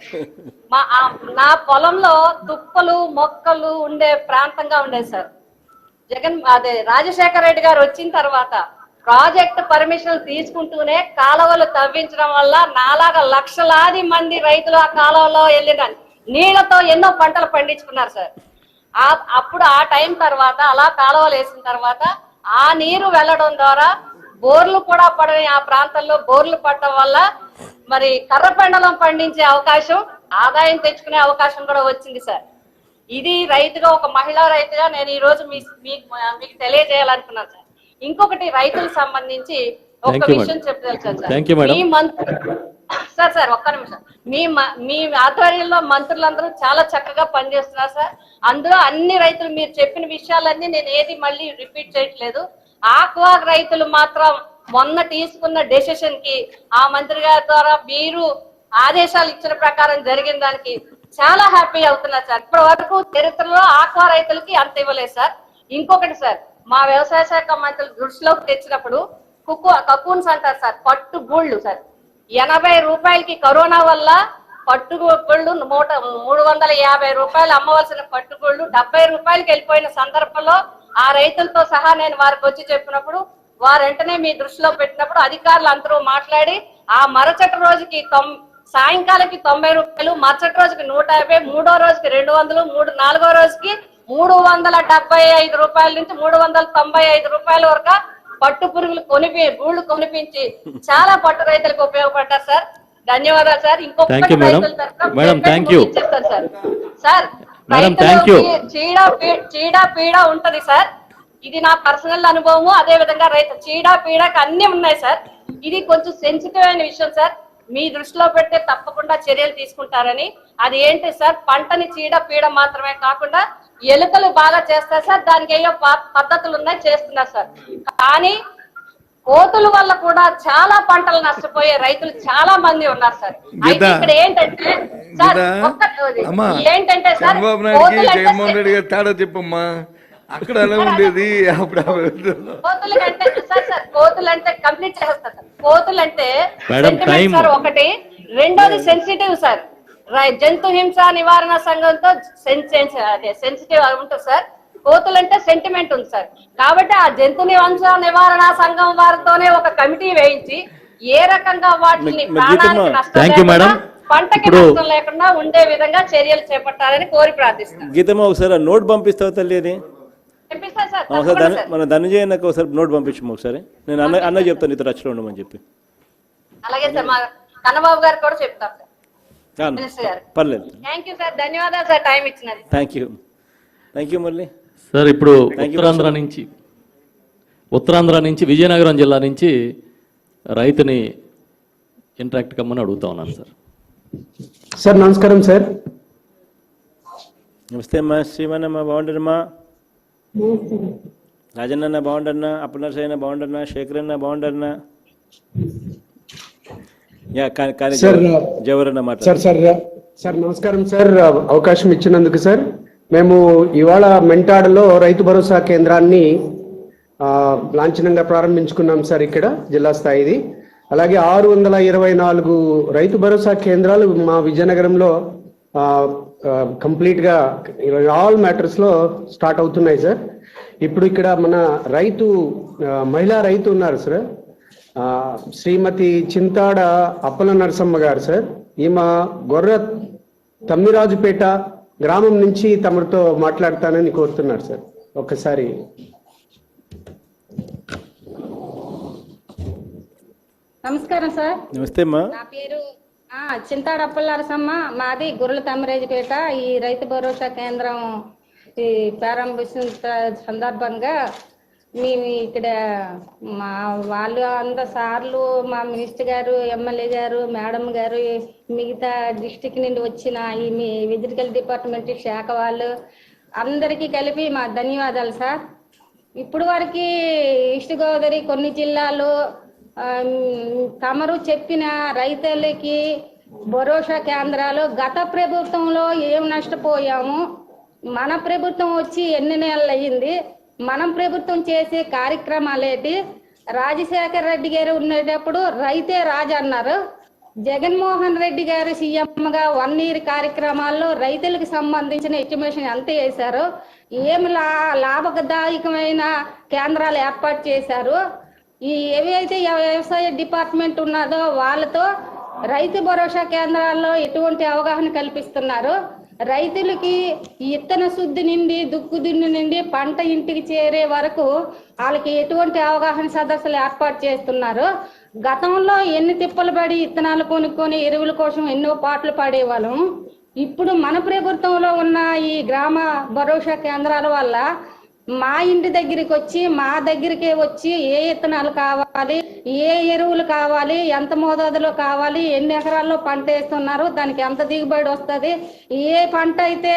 S8: నా పొలంలో తుప్పలు మొక్కలు ఉండే ప్రాంతంగా ఉండేది సార్. రాజశేఖర రెడ్డి గారు వచ్చిన తర్వాత ప్రాజెక్ట్ పర్మిషన్ తీసుకుంటూనే కాలువలు తవ్వించడం వల్ల నాలాగా లక్షలాది మంది రైతులు ఆ కాలువలో వెళ్ళిన నీళ్లతో ఎన్నో పంటలు పండించుకున్నారు సార్. అప్పుడు ఆ టైం తర్వాత అలా కాలువలు వేసిన తర్వాత ఆ నీరు వెళ్ళడం ద్వారా బోర్లు కూడా పడని ఆ ప్రాంతంలో బోర్లు పడటం వల్ల మరి కర్రపెండలం పండించే అవకాశం, ఆదాయం తెచ్చుకునే అవకాశం కూడా వచ్చింది సార్. ఇది రైతుగా, ఒక మహిళా రైతుగా నేను ఈ రోజు మీకు తెలియజేయాలనుకున్నాను సార్. ఇంకొకటి రైతులకు సంబంధించి ఒక విషయం చెప్పదలిచాను సార్. సార్ ఒక్క నిమిషం. మీ ఆధ్వర్యంలో మంత్రులందరూ చాలా చక్కగా పనిచేస్తున్నారు సార్. అందులో అన్ని రైతులు మీరు చెప్పిన విషయాలన్నీ నేను ఏది మళ్ళీ రిపీట్ చేయట్లేదు. ఆక్వా రైతులు మాత్రం మొన్న తీసుకున్న డెసిషన్ కి ఆ మంత్రి గారి ద్వారా మీరు ఆదేశాలు ఇచ్చిన ప్రకారం జరిగిన దానికి చాలా హ్యాపీ అవుతున్నా సార్. ఇప్పటి వరకు చరిత్రలో ఆక్వా రైతులకి అంత ఇవ్వలేదు సార్. ఇంకొకటి సార్, మా వ్యవసాయ శాఖ మంత్రులు దృష్టిలోకి తెచ్చినప్పుడు కకూన్స్ అంటారు సార్, పట్టు గూళ్ళు సార్. 80 రూపాయలకి కరోనా వల్ల పట్టుగూళ్ళు 350 రూపాయలు అమ్మవలసిన పట్టుగూళ్ళు 70 రూపాయలకి వెళ్ళిపోయిన సందర్భంలో ఆ రైతులతో సహా నేను వారికి వచ్చి చెప్పినప్పుడు వారు వెంటనే మీ దృష్టిలో పెట్టినప్పుడు అధికారులు అందరూ మాట్లాడి ఆ మరుసటి రోజుకి సాయంకాలకి 90 రూపాయలు, మరుసటి రోజుకి 150, మూడో రోజుకి 200, నాలుగో రోజుకి 375 రూపాయల నుంచి 395 రూపాయల వరకు పట్టు పురుగులు గూళ్ళు కొనిపించి చాలా పట్టు రైతులకు ఉపయోగపడ్డారు సార్. ధన్యవాదాలు sir.
S3: Thank you, madam. Madam, thank you.
S8: Sir
S3: Madam, thank you.
S8: చీడ పీడ ఉంటది సార్. ఇది నా పర్సనల్ అనుభవము. అదే విధంగా చీడ పీడకు అన్ని ఉన్నాయి సార్. ఇది కొంచెం సెన్సిటివ్ అయిన విషయం సార్. మీ దృష్టిలో పెడితే తప్పకుండా చర్యలు తీసుకుంటారని. అది ఏంటి సార్, పంటని చీడ పీడ మాత్రమే కాకుండా ఎలుకలు బాగా చేస్తారు సార్. దానికి ఏయో పద్ధతులు ఉన్నాయి, చేస్తున్నారు సార్. కానీ కోతుల వల్ల కూడా చాలా పంటలు నష్టపోయే రైతులు చాలా మంది ఉన్నారు సార్. అయితే ఇక్కడ ఏంటంటే సార్ ఏంటంటే సార్,
S9: చంద్రబాబు నాయుడుకి జగన్మోహన్ రెడ్డి గారు తేడా చెప్పమ్మా. అక్కడ ఎలా ఉండేది అప్పుడు?
S8: కోతులు అంటే సార్ కోతులు అంటే కంప్లీట్ చేస్తారు సార్. కోతులు అంటే సార్ ఒకటి, రెండోది సెన్సిటివ్ సార్. జంతు హింస నివారణ సంఘంతో సెన్సిటివ్ ఉంటుంది సార్. కోతులు అంటే సెంటిమెంట్ ఉంది సార్. కాబట్టి ఆ జంతు హింస నివారణ సంఘం వారితోనే ఒక కమిటీ వేయించి ఏ రకంగా వాటిని ప్రాణానికి నష్టం పంటకి నష్టం లేకుండా ఉండే విధంగా చర్యలు చేపట్టాలని కోరి ప్రార్థిస్తున్నాను.
S2: గీతమ్మ ఒకసారి నోట్ పంపిస్తావు తల్లి? అది
S8: సార్
S2: మన ధనంజయ అన్నకు ఒకసారి నోట్ పంపించము ఒకసారి. నేను అన్న చెప్తాను నీతో టచ్లో ఉండమని చెప్పి.
S8: అలాగే సార్, మా కన్నబాబు గారు కూడా చెప్తాం సార్.
S2: పర్లేదు.
S8: థ్యాంక్ యూ సార్, ధన్యవాదాలు సార్ టైం ఇచ్చినది.
S2: Thank you Murali
S3: sir. ఇప్పుడు ఉత్తరాంధ్ర నుంచి విజయనగరం జిల్లా నుంచి రైతుని ఇంటరాక్ట్ కమ్మని అడుగుతా ఉన్నాను సార్.
S10: సార్ నమస్కారం సార్.
S2: నమస్తే అమ్మా. శ్రీమన్నమ్మ బాగుండరమ్మా? రాజన్న బాగుండన్నా? అప్పనర్సైనా బాగుండన్నా? శేఖర్ అన్న బాగుండన్నా? జవరన్న మాట్లాడు.
S10: సార్ నమస్కారం సార్, అవకాశం ఇచ్చినందుకు సార్. మేము ఇవాళ మెంటాడలో రైతు భరోసా కేంద్రాన్ని లాంఛనంగా ప్రారంభించుకున్నాం సార్. ఇక్కడ జిల్లా స్థాయిది. అలాగే 624 రైతు భరోసా కేంద్రాలు మా విజయనగరంలో కంప్లీట్ గా ఆల్ మ్యాటర్స్ లో స్టార్ట్ అవుతున్నాయి సార్. ఇప్పుడు ఇక్కడ మన మహిళా రైతు ఉన్నారు సార్, శ్రీమతి చింతాడ అప్పల నరసమ్మ గారు సార్. ఈమె గొర్రె తమ్మిరాజుపేట గ్రామం నుంచి తమరితో మాట్లాడతానని కోరుతున్నారు సార్. ఒక్కసారి.
S11: నమస్కారం సార్.
S2: నమస్తే అమ్మా.
S11: నా పేరు చింతాడ అప్పల నరసమ్మ. మాది గుర్రల తమ్మిరాజుపేట. ఈ రైతు భరోసా కేంద్రం ప్రారంభించిన సందర్భంగా మేము ఇక్కడ మా వాళ్ళు అందరు సార్లు, మా మినిస్టర్ గారు, ఎమ్మెల్యే గారు, మేడం గారు, మిగతా డిస్టిక్ నుండి వచ్చిన ఈ మీ వెజిటబుల్ డిపార్ట్మెంట్ శాఖ వాళ్ళు అందరికీ కలిపి మా ధన్యవాదాలు సార్. ఇప్పుడు వరకు ఈస్ట్ గోదావరి కొన్ని జిల్లాలు తమరు చెప్పిన రైతులకి భరోసా కేంద్రాలు గత ప్రభుత్వంలో ఏం నష్టపోయాము, మన ప్రభుత్వం వచ్చి ఎన్ని నెలలు అయ్యింది, మనం ప్రభుత్వం చేసే కార్యక్రమాలేటి. రాజశేఖర రెడ్డి గారు ఉండేటప్పుడు రైతే రాజు అన్నారు. జగన్మోహన్ రెడ్డి గారు సీఎంగా 1 year కార్యక్రమాల్లో రైతులకు సంబంధించిన ఎస్టిమేషన్ ఎంత చేశారు, ఏమి లాభదాయకమైన కేంద్రాలు ఏర్పాటు చేశారు. ఏవైతే వ్యవసాయ డిపార్ట్మెంట్ ఉన్నదో వాళ్ళతో రైతు భరోసా కేంద్రాల్లో ఎటువంటి అవగాహన కల్పిస్తున్నారు. రైతులకి ఇత్తన శుద్ధి నుండి దుక్కు నుండి పంట ఇంటికి చేరే వరకు వాళ్ళకి ఎటువంటి అవగాహన సదస్సులు ఏర్పాటు చేస్తున్నారు. గతంలో ఎన్ని తిప్పలు పడి ఇత్తనాలు కొనుక్కొని ఎరువుల కోసం ఎన్నో పాటలు పడేవాళ్ళం. ఇప్పుడు మన ప్రభుత్వంలో ఉన్న ఈ గ్రామ భరోసా కేంద్రాల వల్ల మా ఇంటి దగ్గరికి వచ్చి మా దగ్గరికే వచ్చి ఏ ఇత్తనాలు కావాలి, ఏ ఎరువులు కావాలి, ఎంత మోతాదులో కావాలి, ఎన్ని ఎకరాల్లో పంట వేస్తున్నారు, దానికి ఎంత దిగుబడి వస్తుంది, ఏ పంట అయితే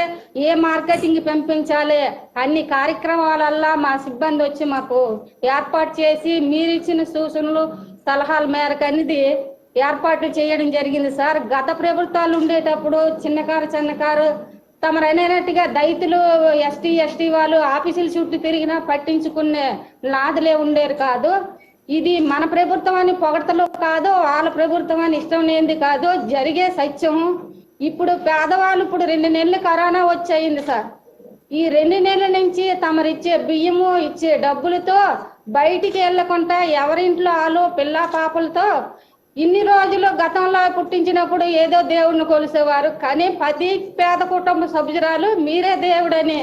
S11: ఏ మార్కెటింగ్ పంపించాలి, అన్ని కార్యక్రమాలల్లా మా సిబ్బంది వచ్చి మాకు ఏర్పాటు చేసి మీరు ఇచ్చిన సూచనలు సలహాల మేరకు అనేది ఏర్పాట్లు చేయడం జరిగింది సార్. గత ప్రభుత్వాలు ఉండేటప్పుడు చిన్నకారు తమరైనట్టుగా దళితులు ఎస్టీ వాళ్ళు ఆఫీసుల చుట్టూ తిరిగినా పట్టించుకునే నాదులే ఉండేరు కాదు. ఇది మన ప్రభుత్వం అని పొగడతలు కాదు, వాళ్ళ ప్రభుత్వం అని ఇష్టం లేనిది కాదు, జరిగే సత్యం. ఇప్పుడు పేదవాళ్ళు ఇప్పుడు 2 నెలలు కరోనా వచ్చేయింది సార్. ఈ 2 నెలల నుంచి తమరిచ్చే బియ్యము ఇచ్చే డబ్బులతో బయటికి వెళ్ళకుండా ఎవరింట్లో వాళ్ళు పిల్ల పాపలతో ఇన్ని రోజులు గతంలో పుట్టించినప్పుడు ఏదో దేవుడిని కొలిసేవారు, కానీ ప్రతి పేద కుటుంబ సభ్యురాలు మీరే దేవుడని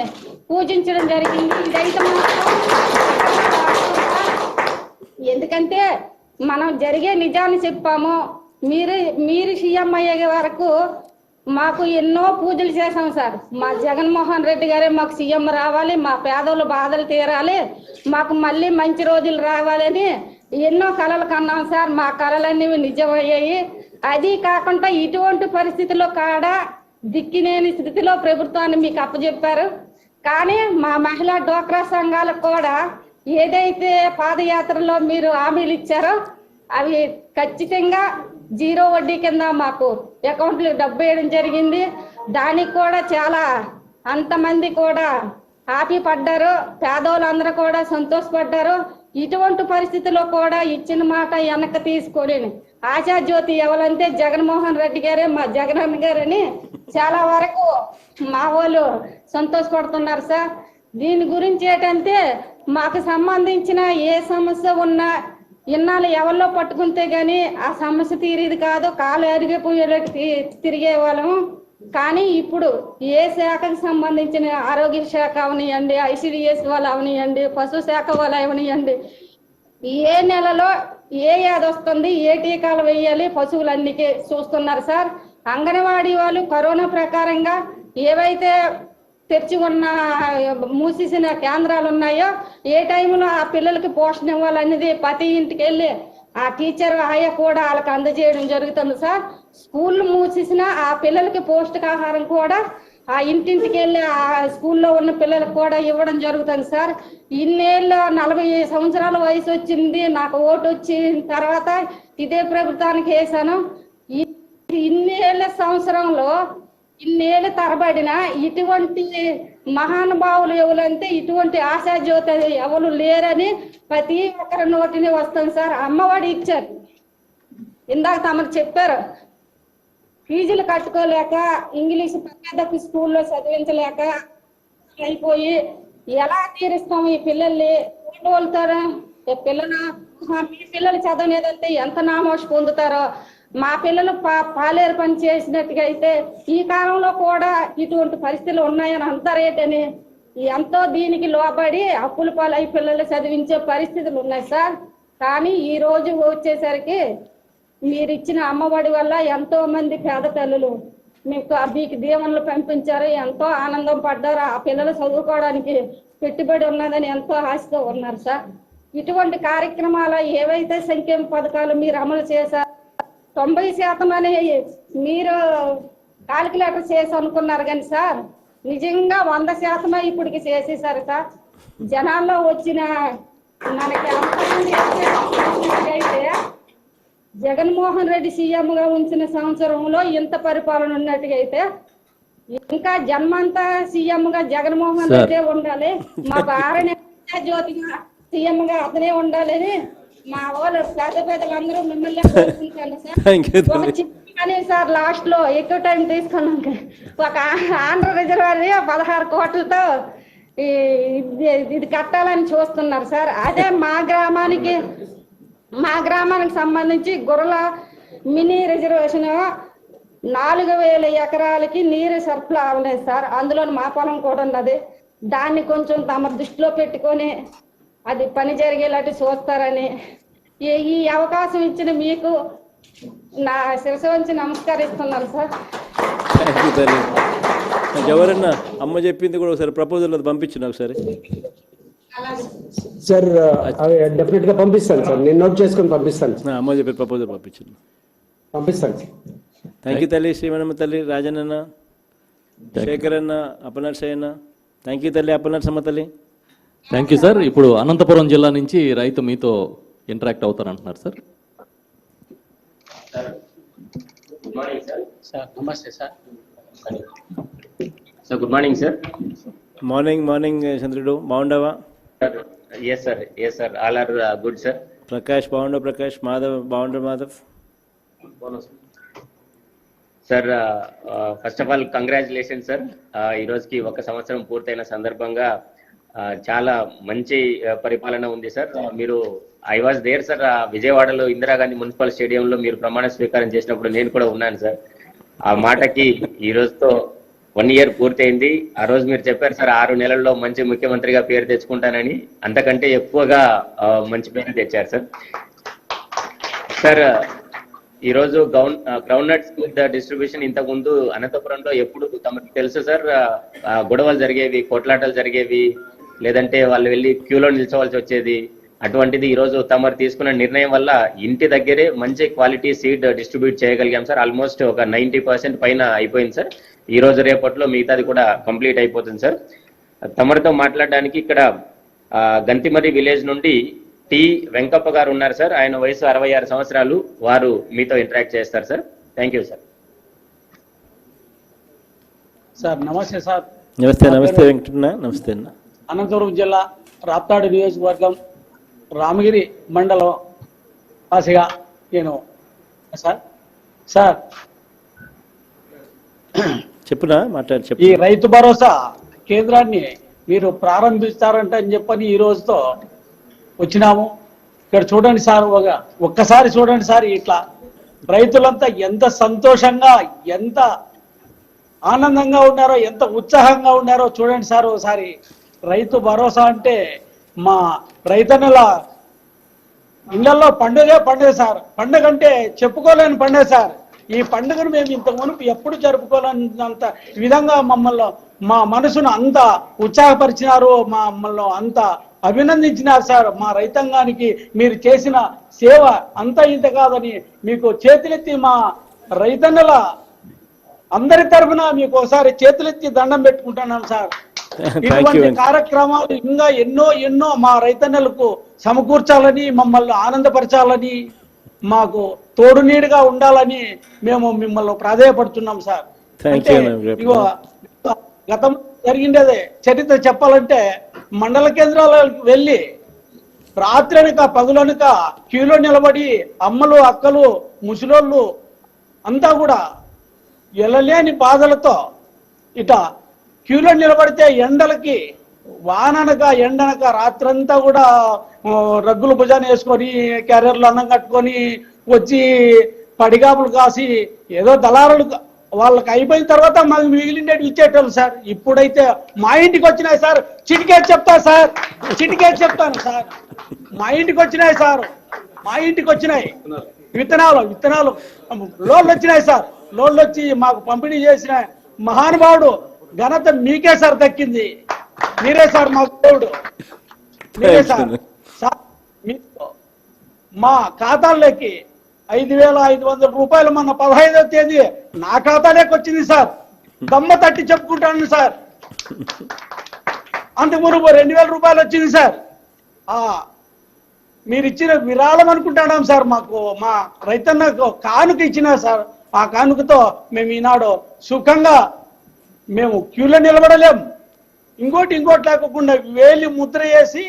S11: పూజించడం జరిగింది. ఇదైతే ఎందుకంటే మనం జరిగే నిజాన్ని చెప్పాము. మీరు సీఎం అయ్యే వరకు మాకు ఎన్నో పూజలు చేశాం సార్. మా జగన్మోహన్ రెడ్డి గారే మాకు సీఎం రావాలి, మా పేదోళ్ళ బాధలు తీరాలి, మాకు మళ్ళీ మంచి రోజులు రావాలని ఎన్నో కలలు కన్నాం సార్. మా కలలన్నీ నిజమయ్యాయి. అది కాకుండా ఇటువంటి పరిస్థితుల్లో దిక్కిలేని స్థితిలో ప్రభుత్వాన్ని మీకు అప్పచెప్పారు. కానీ మా మహిళా డ్వాక్రా సంఘాలకు కూడా ఏదైతే పాదయాత్రలో మీరు హామీలు ఇచ్చారో అవి ఖచ్చితంగా 0 వడ్డీ కింద మాకు అకౌంట్లో డబ్బు వేయడం జరిగింది. దానికి కూడా చాలా అంతమంది కూడా హ్యాపీ పడ్డారు, పేదోళ్ళందరూ కూడా సంతోషపడ్డారు. ఇటువంటి పరిస్థితుల్లో కూడా ఇచ్చిన మాట వెనక్కి తీసుకొని ఆశాజ్యోతి ఎవరంటే జగన్మోహన్ రెడ్డి గారే, మా జగన్ గారని చాలా వరకు మా వాళ్ళు సంతోషపడుతున్నారు సార్. దీని గురించి ఏంటంటే మాకు సంబంధించిన ఏ సమస్య ఉన్నా ఇన్నాళ్ళు ఎవరిలో పట్టుకుంటే గానీ ఆ సమస్య తీరేది కాదు, కాలు అరిగిపోయేలాగా తిరిగే వాళ్ళము. కానీ ఇప్పుడు ఏ శాఖకు సంబంధించిన ఆరోగ్య శాఖ అవనియండి, ICDS వాళ్ళు అవనియండి, పశు శాఖ వాళ్ళు అవనియండి, ఏ నెలలో ఏ వ్యాధి వస్తుంది, ఏ టీకాలు వేయాలి పశువులన్నికే చూస్తున్నారు సార్. అంగన్వాడీ వాళ్ళు కరోనా ప్రకారంగా ఏవైతే తెరిచి ఉన్న మూసేసిన కేంద్రాలు ఉన్నాయో ఏ టైంలో ఆ పిల్లలకి పోషణ ఇవ్వాలనేది ప్రతి ఇంటికి వెళ్ళి ఆ టీచర్ ఆయా కూడా వాళ్ళకి అందజేయడం జరుగుతుంది సార్. స్కూళ్ళు మూసేసిన ఆ పిల్లలకి పౌష్టికాహారం కూడా ఆ ఇంటింటికి వెళ్ళి ఆ స్కూల్లో ఉన్న పిల్లలకు కూడా ఇవ్వడం జరుగుతుంది సార్. ఇన్నేళ్ళు 40 సంవత్సరాల వయసు వచ్చింది, నాకు ఓటు వచ్చిన తర్వాత ఇదే ప్రభుత్వానికి వేసాను. ఇన్నేళ్ల సంవత్సరంలో ఇన్నేళ్ళు తరబడిన ఇటువంటి మహానుభావులు ఎవరంటే ఇటువంటి ఆశాజ్యోతి ఎవరు లేరని ప్రతి ఒక్కరి నోటిని వస్తుంది సార్. అమ్మఒడి ఇచ్చారు, ఇందాక తమకు చెప్పారు. ఫీజులు కట్టుకోలేక ఇంగ్లీష్ పెద్ద స్కూల్లో చదివించలేక అయిపోయి ఎలా తీరుస్తాము ఈ పిల్లల్ని తోలుతారు పిల్లలు. మీ పిల్లలు చదవలేదంటే ఎంత నామోష పొందుతారో. మా పిల్లలు పాలేరు పని చేసినట్టుగా అయితే ఈ కాలంలో కూడా ఇటువంటి పరిస్థితులు ఉన్నాయని అంటారేటని ఎంతో దీనికి లోబడి అప్పుల పాలై పిల్లలు చదివించే పరిస్థితులు ఉన్నాయి సార్. కానీ ఈ రోజు వచ్చేసరికి మీరు ఇచ్చిన అమ్మఒడి వల్ల ఎంతో మంది పేద తల్లులు మీకు దీవెనలు పంపించారు, ఎంతో ఆనందం పడ్డారు. ఆ పిల్లలు చదువుకోవడానికి పెట్టుబడి ఉన్నదని ఎంతో ఆశతో ఉన్నారు సార్. ఇటువంటి కార్యక్రమాలు ఏవైతే సంక్షేమ పథకాలు మీరు అమలు చేశారు 90% అని మీరు కాలిక్యులేటర్ చేసి అనుకున్నారు కానీ సార్ నిజంగా 100% ఇప్పటికి చేసేసారు సార్. జనాల్లో వచ్చిన మనకి అయితే జగన్మోహన్ రెడ్డి సీఎం గా ఉంచిన సంవత్సరంలో ఇంత పరిపాలన ఉన్నట్టుగా అయితే ఇంకా జన్మంతా సీఎం గా జగన్మోహన్ రెడ్డి ఉండాలి, మాకు 6 నెలల జ్యోతిగా సీఎం గా అతనే ఉండాలని మా వాళ్ళు పెద్దలందరూ మిమ్మల్ని కోరుకుంటాను సార్. కానీ సార్ లాస్ట్ లో ఎక్కువ టైం తీసుకున్నాక ఒక ఆంధ్ర రిజర్వాయర్ 16 కోట్లతో ఇది కట్టాలని చూస్తున్నారు సార్. అదే మా గ్రామానికి సంబంధించి గుర్రల మినీ రిజర్వేషన్ 4000 ఎకరాలకి నీరు సరఫరా అవ్వలేదు సార్. అందులో మా పొలం కూడా ఉన్నది. దాన్ని కొంచెం తమ దృష్టిలో పెట్టుకొని అది పని జరిగేలాంటి చూస్తారని ఈ అవకాశం ఇచ్చిన మీకు నా శిరసు వంచి నమస్కరిస్తున్నాను సార్.
S2: ఎవరన్నా అమ్మ చెప్పింది కూడా ఒకసారి ప్రపోజల్ అది పంపించు నాకు ఒకసారి.
S10: సార్ డెఫినెట్ గా పంపిస్తాను సార్, నేను నోట్ చేసుకొని పంపిస్తాను.
S2: అమ్మ చెప్పే ప్రపోజల్ పంపించాను,
S10: పంపిస్తాను.
S2: థ్యాంక్ యూ తల్లి, శ్రీమణమ్మ తల్లి, రాజన్న, శేఖర్ అన్న, అప్పనర్సయ్య అన్న. థ్యాంక్ యూ తల్లి, అప్పనర్సమ్మ తల్లి.
S3: Thank you sir. ఇప్పుడు అనంతపురం జిల్లా నుంచి రైతు మీతో ఇంటరాక్ట్ అవుతారంటున్నారు సార్.
S12: Morning sir.
S13: సార్ నమస్తే sir.
S12: Sir good morning sir.
S2: Morning Chandrudu, బాగుండవా?
S12: Yes sir all are good sir.
S2: Prakash బాగుండవు? ప్రకాష్. మాధవ్ బాగుండవు? Madhav.
S12: Sir first of all congratulation sir. ఈ రోజుకి 1 సంవత్సరం పూర్తయిన సందర్భంగా చాలా మంచి పరిపాలన ఉంది సార్. మీరు ఐ వాజ్ దేర్ సార్, విజయవాడలో ఇందిరాగాంధీ మున్సిపల్ స్టేడియంలో మీరు ప్రమాణ స్వీకారం చేసినప్పుడు నేను కూడా ఉన్నాను సార్. ఆ మాటకి ఈ రోజుతో 1 year పూర్తయింది. ఆ రోజు మీరు చెప్పారు సార్ 6 నెలల్లో మంచి ముఖ్యమంత్రిగా పేరు తెచ్చుకుంటానని. అంతకంటే ఎక్కువగా మంచి పేరు తెచ్చారు సార్. సార్ ఈరోజు గ్రౌండ్ నట్స్ డిస్ట్రిబ్యూషన్ ఇంతకు ముందు అనంతపురంలో ఎప్పుడు తమకు తెలుసు సార్, గొడవలు జరిగేవి, కొట్లాటలు జరిగేవి, లేదంటే వాళ్ళు వెళ్ళి క్యూలో నిల్చోవాల్సి వచ్చేది. అటువంటిది ఈరోజు తమరు తీసుకున్న నిర్ణయం వల్ల ఇంటి దగ్గరే మంచి క్వాలిటీ సీడ్ డిస్ట్రిబ్యూట్ చేయగలిగాం సార్. ఆల్మోస్ట్ ఒక 90% పైన అయిపోయింది సార్. ఈ రోజు రేపట్లో మిగతాది కూడా కంప్లీట్ అయిపోతుంది సార్. తమరితో మాట్లాడడానికి ఇక్కడ గంతిమరి విలేజ్ నుండి టి వెంకప్ప గారు ఉన్నారు సార్. ఆయన వయసు 66 సంవత్సరాలు. వారు మీతో ఇంటరాక్ట్ చేస్తారు sir. Thank you sir.
S13: Sir నమస్తే సార్.
S2: నమస్తే వెంకటన్న. నమస్తే అన్న.
S13: అనంతపురం జిల్లా రాప్తాడు నియోజకవర్గం రామగిరి మండలం వాసిగా నేను సార్. సార్
S2: చెప్పునా మాట్లాడి చెప్పు.
S13: ఈ రైతు భరోసా కేంద్రాన్ని మీరు ప్రారంభిస్తారంట అని చెప్పని ఈ రోజుతో వచ్చినాము. ఇక్కడ చూడండి సార్, ఒక్కసారి చూడండి సార్, ఇట్లా రైతులంతా ఎంత సంతోషంగా, ఎంత ఆనందంగా ఉన్నారో, ఎంత ఉత్సాహంగా ఉన్నారో చూడండి సార్. ఒకసారి రైతు భరోసా అంటే మా రైతన్నల ఇళ్లలో పండుగ సార్. పండుగ అంటే చెప్పుకోలేని పండుగ సార్. ఈ పండుగను మేము ఇంత మునుపు ఎప్పుడు జరుపుకోలేనంత విధంగా మమ్మల్ని, మా మనసును అంత ఉత్సాహపరిచినారు, మమ్మల్ని అంత అభినందించినారు సార్. మా రైతాంగానికి మీరు చేసిన సేవ అంతా ఇంత కాదని మీకు చేతులెత్తి, మా రైతన్నల అందరి తరఫున మీకు ఒకసారి చేతులెత్తి దండం పెట్టుకుంటున్నాం సార్. ఇటువంటి కార్యక్రమాలు ఇంకా ఎన్నో మా రైతన్నలకు సమకూర్చాలని, మమ్మల్ని ఆనందపరచాలని, మాకు తోడు నీడుగా ఉండాలని మేము మిమ్మల్ని ప్రాధేయపడుతున్నాం సార్. అంటే ఇగో గతం జరిగిండేదే చరిత్ర చెప్పాలంటే, మండల కేంద్రాలకు వెళ్ళి రాత్రనక పగులనక క్యూలో నిలబడి అమ్మలు, అక్కలు, ముసలోళ్ళు అంతా కూడా ఎలలేని బాధలతో ఇట క్యూలో నిలబడితే ఎండలకి వాననక ఎండనక రాత్రంతా కూడా రగ్గులు భుజాన్ని వేసుకొని క్యారియర్లు అన్నం కట్టుకొని వచ్చి పడిగాపులు కాసి ఏదో దళారులు వాళ్ళకి అయిపోయిన తర్వాత మాకు మిగిలిండేటి ఇచ్చేటోళ్ళు సార్. ఇప్పుడైతే మా ఇంటికి వచ్చినాయి సార్. చిటికేసి చెప్తాను సార్, చిటికేసి చెప్తాను సార్. మా ఇంటికి వచ్చినాయి సార్, మా ఇంటికి వచ్చినాయి విత్తనాలు లోన్లు వచ్చినాయి సార్. లోన్లు వచ్చి మాకు పంపిణీ చేసిన మహానుభావుడు ఘనత మీకే సార్ దక్కింది. మీరే సార్ మాకు దేవుడు, మీరే సార్. మా ఖాతాల్లోకి 5,500 రూపాయలు మొన్న 15వ తేదీ నా ఖాతాలోకి వచ్చింది సార్. దమ్మ తట్టి చెప్పుకుంటాను సార్. అంతకుముందు 2,000 రూపాయలు వచ్చింది సార్. మీరు ఇచ్చిన విరాళం అనుకుంటున్నాం సార్. మాకు మా రైతన్నకు కానుక ఇచ్చిన సార్. ఆ కానుకతో మేము ఈనాడు సుఖంగా మేము క్యూలో నిలబడలేం. ఇంకోటి లేకుండా వేలి ముద్ర వేసి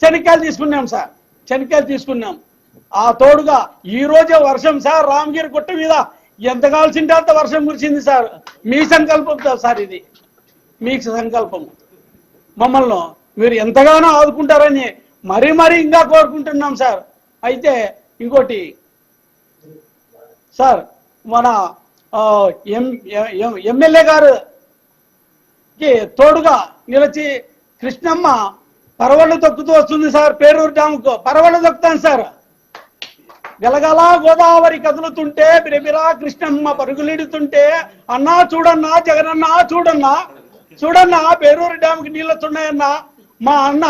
S13: శనక్కాయలు తీసుకున్నాం సార్. శనక్కాయలు తీసుకున్నాం. ఆ తోడుగా ఈ రోజే వర్షం సార్. రామగిరి గుట్ట మీద ఎంత కావాల్సింటే అంత వర్షం కురిసింది సార్. మీ సంకల్పం సార్, ఇది మీ సంకల్పం. మమ్మల్ని మీరు ఎంతగానో ఆదుకుంటారని మరీ ఇంకా కోరుకుంటున్నాం సార్. అయితే ఇంకోటి సార్, మన ఎమ్మెల్యే గారికి తోడుగా నిలిచి కృష్ణమ్మ పరవళ్ళు తొక్కుతూ వస్తుంది సార్. పేరూరు డ్యాముకు పరవళ్ళు తొక్కుతాను సార్. గలగల గోదావరి కదులుతుంటే బిరబిరా కృష్ణమ్మ పరుగులిడుతుంటే, అన్నా చూడన్నా, జగనన్నా చూడన్నా పేరూరు డ్యాముకి నీళ్ళు వస్తున్నాయన్నా. మా అన్న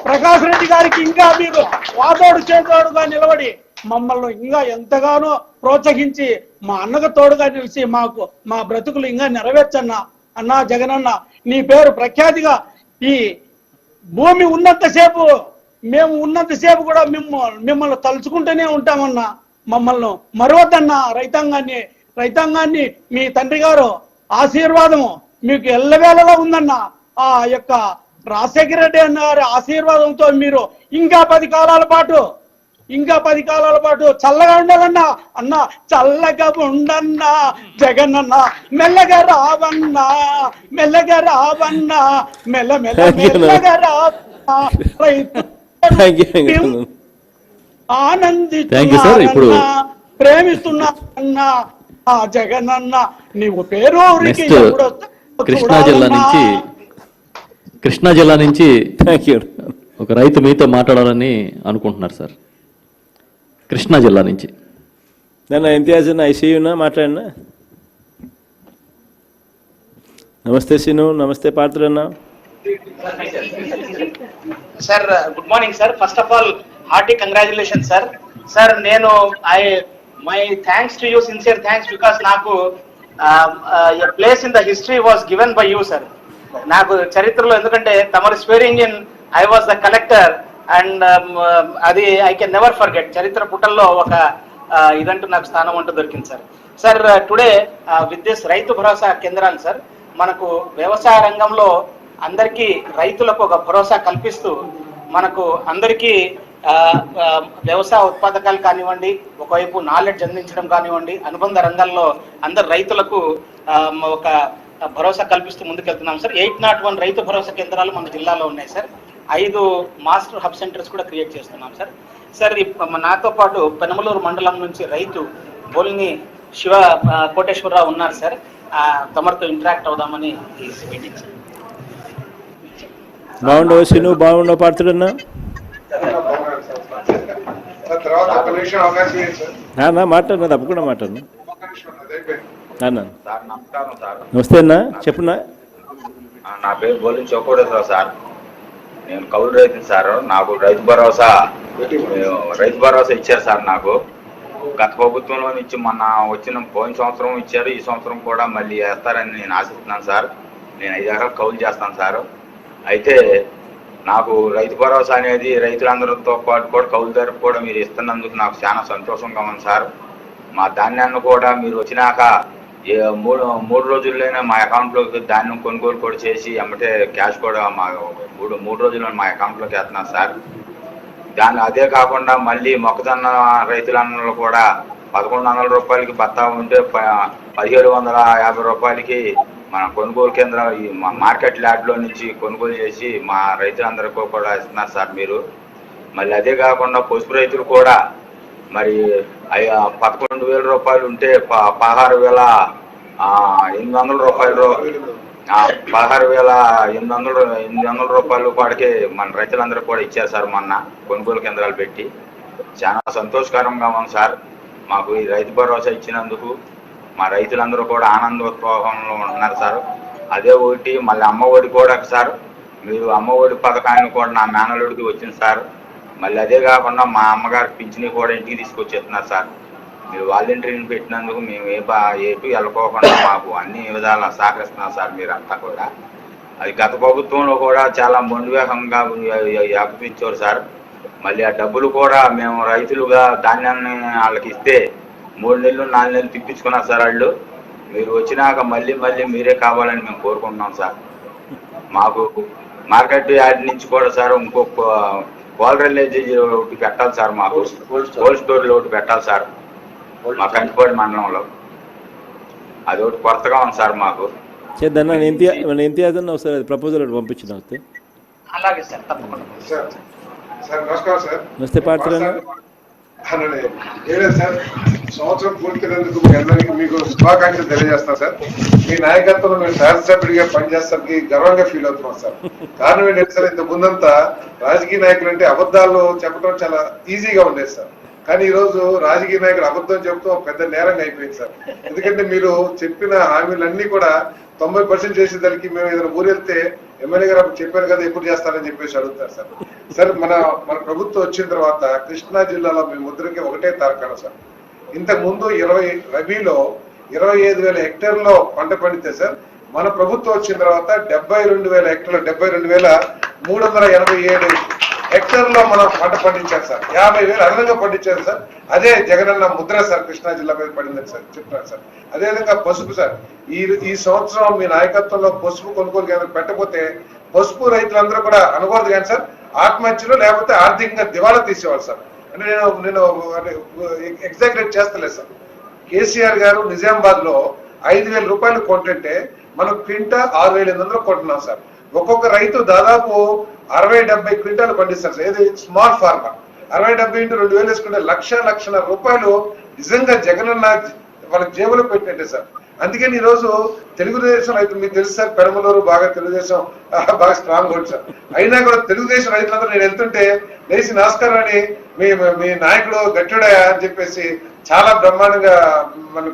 S13: ప్రకాష్ రెడ్డి గారికి ఇంకా మీరు వాదోడు చేతోడుగా నిలబడి మమ్మల్ని ఇంకా ఎంతగానో ప్రోత్సహించి మా అన్నకు తోడుగా నిలిచి మాకు మా బ్రతుకులు ఇంకా నెరవేర్చన్నా. అన్నా జగనన్న, నీ పేరు ప్రఖ్యాతిగా ఈ భూమి ఉన్నంతసేపు, మేము ఉన్నంతసేపు కూడా మిమ్మల్ని తలుచుకుంటూనే ఉంటామన్నా. మమ్మల్ని మరవద్దన్నా. రైతాంగాన్ని రైతాంగాన్ని మీ తండ్రి గారు ఆశీర్వాదము మీకు ఎల్లవేళలా ఉందన్న. ఆ యొక్క రాజశేఖర రెడ్డి అన్న గారి ఆశీర్వాదంతో మీరు ఇంకా 10 కాలాల పాటు చల్లగా ఉండాలన్నా. అన్న చల్లగా ఉండన్నా జగనన్న, మెల్లగా రావన్నా మెల్లగా రావన్నా రైతు ఆనందిస్తున్నా ప్రేమిస్తున్నా ఆ జగనన్న నీవు పేరూరికి
S3: కృష్ణా జిల్లా నుంచి ఒక రైతు మీతో మాట్లాడాలని అనుకుంటున్నారు సార్. కృష్ణా జిల్లా నుంచి
S2: నన్ను ఇంతియాజ్ ఐసీయూనా మాట్లాడినా. నమస్తే సీను, నమస్తే పాత్రన్నా.
S14: Sir good morning sir. First of all hearty congratulation sir. Sir నేను my thanks to you, sincere thanks, because నాకు place in the history was given by you sir. నాకు చరిత్రలో, ఎందుకంటే తమరి swearing in I was the collector and అది I can never forget. చరిత్ర పుటల్లో ఒక ఇదంటూ నాకు స్థానం అంటూ దొరికింది సార్. సార్ టుడే విత్ దిస్ రైతు భరోసా కేంద్రాలు సార్, మనకు వ్యవసాయ రంగంలో అందరికీ రైతులకు ఒక భరోసా కల్పిస్తూ మనకు అందరికీ వ్యవసాయ ఉత్పాదకాలు కానివ్వండి, ఒకవైపు నాలెడ్జ్ అందించడం కానివ్వండి, అనుబంధ రంగాల్లో అందరు రైతులకు ఒక భరోసా కల్పిస్తూ ముందుకెళ్తున్నాం సార్. 801 రైతు భరోసా కేంద్రాలు మన జిల్లాలో ఉన్నాయి సార్. 5 మాస్టర్ హబ్ సెంటర్స్ కూడా క్రియేట్ చేస్తున్నాం సార్. సార్ నాతో పాటు పెనమలూరు మండలం నుంచి రైతు బోలిని శివ కోటేశ్వరరావు ఉన్నారు సార్. తమరితో ఇంటరాక్ట్ అవుదామని ఈ మీటింగ్ సార్.
S2: బాగుండవు సీను, బాగుండవు పాత్రన్నా. మాట్లాడినా తప్పకుండా మాట్లాడు. నమస్తే అన్న, చెప్పున్నా.
S15: నా పేరు బోలిన చౌకోటేశ్వరరావు సార్. నేను కౌలు రైతుని సార్. నాకు రైతు భరోసా ఇచ్చారు సార్. నాకు గత ప్రభుత్వంలో ఇచ్చి మొన్న పోయిన సంవత్సరం ఇచ్చారు. ఈ సంవత్సరం కూడా మళ్ళీ వేస్తారని నేను ఆశిస్తున్నాను సార్. నేను 5 ఎకరాలు కౌలు చేస్తాను సార్. అయితే నాకు రైతు భరోసా అనేది రైతులందరితో పాటు కూడా కౌలుదారుకు కూడా మీరు ఇస్తున్నందుకు నాకు చాలా సంతోషంగా ఉంది సార్. మా ధాన్యాన్ని కూడా మీరు వచ్చినాక మూడు రోజుల్లోనే మా అకౌంట్లోకి ధాన్యం కొనుగోలు కూడా చేసి ఎమ్మటే క్యాష్ కూడా మా మూడు రోజుల్లో మా అకౌంట్లోకి వేస్తున్నారు సార్. అదే కాకుండా మళ్ళీ మొక్కజొన్న రైతులందరూ కూడా 1100 రూపాయలకి బత్తా ఉంటే 1750 రూపాయలకి మన కొనుగోలు కేంద్రం ఈ మార్కెట్ యార్డ్లో నుంచి కొనుగోలు చేసి మా రైతులందరికీ కూడా ఇస్తున్నారు సార్ మీరు. మళ్ళీ అదే కాకుండా పసుపు రైతులు కూడా మరి 11,000 రూపాయలు ఉంటే 16,800 రూపాయలు 16,800 రూపాయలు వాడికి మన రైతులందరూ కూడా ఇచ్చారు సార్ మొన్న కొనుగోలు కేంద్రాలు పెట్టి. చాలా సంతోషకరంగా ఉంది సార్ మాకు ఈ రైతు భరోసా ఇచ్చినందుకు. మా రైతులందరూ కూడా ఆనందోత్సాహంలో ఉన్నారు సార్. అదే ఒకటి మళ్ళీ అమ్మఒడి కూడా సార్, మీరు అమ్మఒడి పథకాన్ని కూడా నా మేనలుడికి వచ్చింది సార్. మళ్ళీ అదే కాకుండా మా అమ్మగారికి పింఛని కూడా ఇంటికి తీసుకొచ్చేస్తున్నారు సార్. మీరు వాలంటీర్ని పెట్టినందుకు మేము ఎటు వెళ్ళకోకుండా మాకు అన్ని విధాలా సహకరిస్తున్నాం సార్ మీరంతా కూడా. అది గత ప్రభుత్వంలో కూడా చాలా మొండివేగంగా వ్యాపించారు సార్. మళ్ళీ ఆ డబ్బులు కూడా మేము రైతులుగా ధాన్యాన్ని వాళ్ళకి ఇస్తే 3 నెలలు 4 నెలలు తిప్పించుకున్నారు సార్ వాళ్ళు. మీరు వచ్చినాక మళ్ళీ మీరే కావాలని మేము కోరుకుంటున్నాం సార్. మాకు మార్కెట్ యార్డ్ నుంచి కూడా సార్ ఇంకొక కోల్డ్రేజ్ ఒకటి పెట్టాలి సార్. మాకు కోల్డ్ స్టోర్లో ఒకటి పెట్టాలి సార్ మా కంటిపాడు మండలంలో. అది ఒకటి కొత్తగా ఉంది సార్ మాకు.
S2: చేద్దాం ఇంతియాజ్ అన్న ఒకసారి అది ప్రపోజల్ ఒకటి పంపించిన.
S14: అలాగే సార్, తప్పకుండా.
S16: సార్ నమస్కారం సార్.
S2: నమస్తే పాత్రన్న.
S16: సార్ సంవత్సరం పూర్తయినందుకు మీ అందరికీ మీకు శుభాకాంక్షలు తెలియజేస్తాను సార్. మీ నాయకత్వంలో మేము శాసనసభ్యుడిగా పనిచేస్తానికి గర్వంగా ఫీల్ అవుతున్నాం సార్. కారణం ఏంటంటే సార్, ఇంత ముందంతా రాజకీయ నాయకులు అంటే అబద్ధాలు చెప్పడం చాలా ఈజీగా ఉండేది సార్. కానీ ఈ రోజు రాజకీయ నాయకులు అబద్ధం చెప్తూ పెద్ద నేరంగా అయిపోయింది సార్. ఎందుకంటే మీరు చెప్పిన హామీలన్నీ కూడా 90% చేసేదానికి మేము ఏదైనా ఊరు వెళ్తే ఎమ్మెల్యే గారు చెప్పారు కదా ఎప్పుడు చేస్తారని చెప్పేసి అడుగుతారు సార్. సార్ మన ప్రభుత్వం వచ్చిన తర్వాత కృష్ణా జిల్లాలో మీ ముద్రకి ఒకటే తారకాణ సార్. ఇంతకు ముందు రబీలో 25,000 హెక్టార్లో పంట పండితే సార్, మన ప్రభుత్వం వచ్చిన తర్వాత 72,000 హెక్టార్లు 72,387 హెక్టర్ లో మనం పంట పండించారు సార్. 50,000 అదనంగా పండించారు సార్. అదే జగనన్న ముద్ర సార్ కృష్ణా జిల్లా మీద పడిందని సార్ చెప్తున్నారు సార్. అదేవిధంగా పసుపు సార్, ఈ సంవత్సరం మీ నాయకత్వంలో పసుపు కొనుగోలు కేంద్రం పెట్టకపోతే పసుపు రైతులందరూ కూడా అనకూడదు కానీ సార్ ఆత్మహత్యలు లేకపోతే ఆర్థికంగా దివాళా తీసేవాళ్ళు సార్. అంటే నేను ఎగ్జాగ్రేట్ చేస్తలేదు సార్. కేసీఆర్ గారు నిజామాబాద్ లో 5,000 రూపాయలు కొంటుంటే మనం క్వింటా 6,800 కొంటున్నాం సార్. ఒక్కొక్క రైతు దాదాపు 60-70 క్వింటాలు పండిస్తారు సార్. ఏది స్మాల్ ఫార్మర్ 60-70 × 2,000 వేసుకుంటే 1,00,00,000 రూపాయలు నిజంగా జగనన్న వాళ్ళ జేబులో పెట్టినట్టే సార్. అందుకని ఈ రోజు తెలుగుదేశం రైతులు మీకు తెలుసు సార్, పెడమలూరు బాగా తెలుగుదేశం బాగా స్ట్రాంగ్ ఉంది సార్. అయినా కూడా తెలుగుదేశం రైతులందరూ నేను వెళ్తుంటే లేచి నమస్కారం అని మీ నాయకుడు గట్టుడా అని చెప్పేసి చాలా బ్రహ్మాండంగా మనం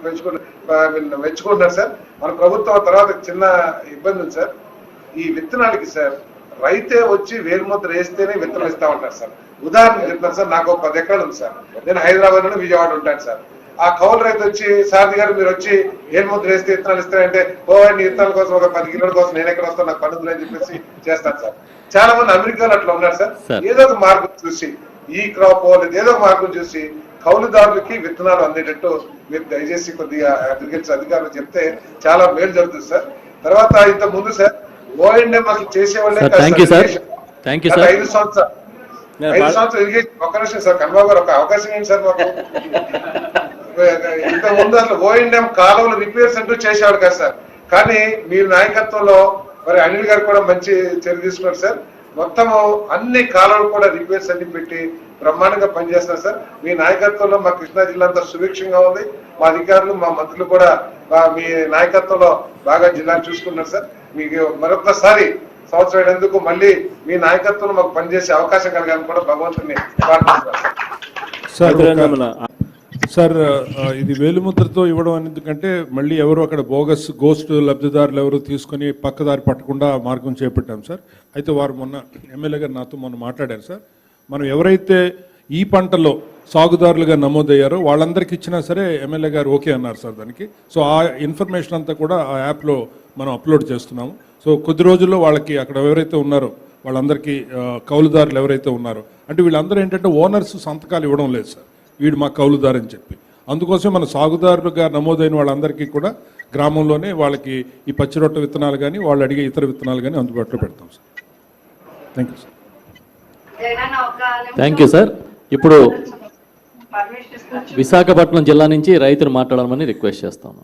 S16: మెచ్చుకుంటున్నారు సార్. మన ప్రభుత్వం తర్వాత చిన్న ఇబ్బంది ఉంది సార్. ఈ విత్తనాలకి సార్ రైతే వచ్చి వేరుముద్ర వేస్తేనే విత్తనం ఇస్తా ఉంటారు సార్. ఉదాహరణ చెప్తాను సార్, నాకు 10 ఎకరాలు ఉంది సార్. నేను హైదరాబాద్ నుండి విజయవాడ ఉంటాను సార్. ఆ కౌలు రైతు వచ్చి సారథి గారు మీరు వచ్చి వేరుముద్ర వేస్తే విత్తనాలు ఇస్తారంటే నీ విత్తనాల కోసం ఒక 10 కిలోల కోసం నేను ఎక్కడ వస్తాను నాకు పనులు అని చెప్పేసి చేస్తాను సార్. చాలా మంది అమెరికాలో అట్లా ఉన్నారు సార్. ఏదో ఒక మార్గం చూసి ఈ క్రాప్ లేదా ఏదో ఒక మార్గం చూసి కౌలుదారులకి విత్తనాలు అందేటట్టు మీరు దయచేసి కొద్దిగా అగ్రికల్చర్ అధికారులు చెప్తే చాలా మేలు జరుగుతుంది సార్. తర్వాత ఇంత ముందు సార్ ఓఎండ్ఎం అసలు చేసేవాళ్ళే 5 సంవత్సరాలు ఇరిగేషన్. ఒక్క నిమిషం సార్, కన్బాబు గారు ఒక అవకాశం ఏంటి సార్ మాకు. ఇంత ముందు అసలు ఓఎండ్ఎం కాలువలు రిపేర్స్ అంటూ చేసేవాడు కదా సార్. కానీ మీ నాయకత్వంలో మరి అనిల్ గారు కూడా మంచి చర్య తీసుకున్నారు సార్. మొత్తము అన్ని కాలువలు కూడా రిపేర్స్ అన్ని పెట్టి బ్రహ్మాండంగా పనిచేస్తున్నారు సార్. మీ నాయకత్వంలో మా కృష్ణా జిల్లా అంతా సుభిక్షంగా ఉంది. మా అధికారులు మా మంత్రులు కూడా మీ నాయకత్వంలో బాగా జిల్లాను చూసుకున్నారు సార్. మీకు మరొకసారి సంవత్సరం ఎందుకు మళ్ళీ మీ నాయకత్వంలో మాకు పనిచేసే అవకాశం కలగాలని కూడా భగవంతుని ప్రార్థిస్తున్నాను
S1: సార్. ఇది వేలుముద్రతో ఇవ్వడం ఎందుకంటే మళ్ళీ ఎవరు అక్కడ బోగస్ గోస్ట్ లబ్ధిదారులు ఎవరు తీసుకొని పక్కదారి పట్టకుండా మార్గం చేపట్టాం సార్. అయితే వారు మొన్న ఎమ్మెల్యే గారు నాతో మొన్న మాట్లాడారు సార్. మనం ఎవరైతే ఈ పంటలో సాగుదారులుగా నమోదయ్యారో వాళ్ళందరికీ ఇచ్చినా సరే ఎమ్మెల్యే గారు ఓకే అన్నారు సార్ దానికి. సో ఆ ఇన్ఫర్మేషన్ అంతా కూడా ఆ యాప్లో మనం అప్లోడ్ చేస్తున్నాము. సో కొద్ది రోజుల్లో వాళ్ళకి అక్కడ ఎవరైతే ఉన్నారో వాళ్ళందరికీ కౌలుదారులు ఎవరైతే ఉన్నారో అంటే వీళ్ళందరూ ఏంటంటే ఓనర్స్ సంతకాలు ఇవ్వడం లేదు సార్, వీడు మా కౌలుదారు అని చెప్పి. అందుకోసం మన సాగుదారులుగా నమోదైన వాళ్ళందరికీ కూడా గ్రామంలోనే వాళ్ళకి ఈ పచ్చి రొట్ట విత్తనాలు కానీ వాళ్ళు అడిగే ఇతర విత్తనాలు కానీ అందుబాటులో పెడతాం sir. Thank you sir.
S3: Thank you sir. ఇప్పుడు విశాఖపట్నం జిల్లా నుంచి రైతులు మాట్లాడాలని రిక్వెస్ట్ చేస్తాను.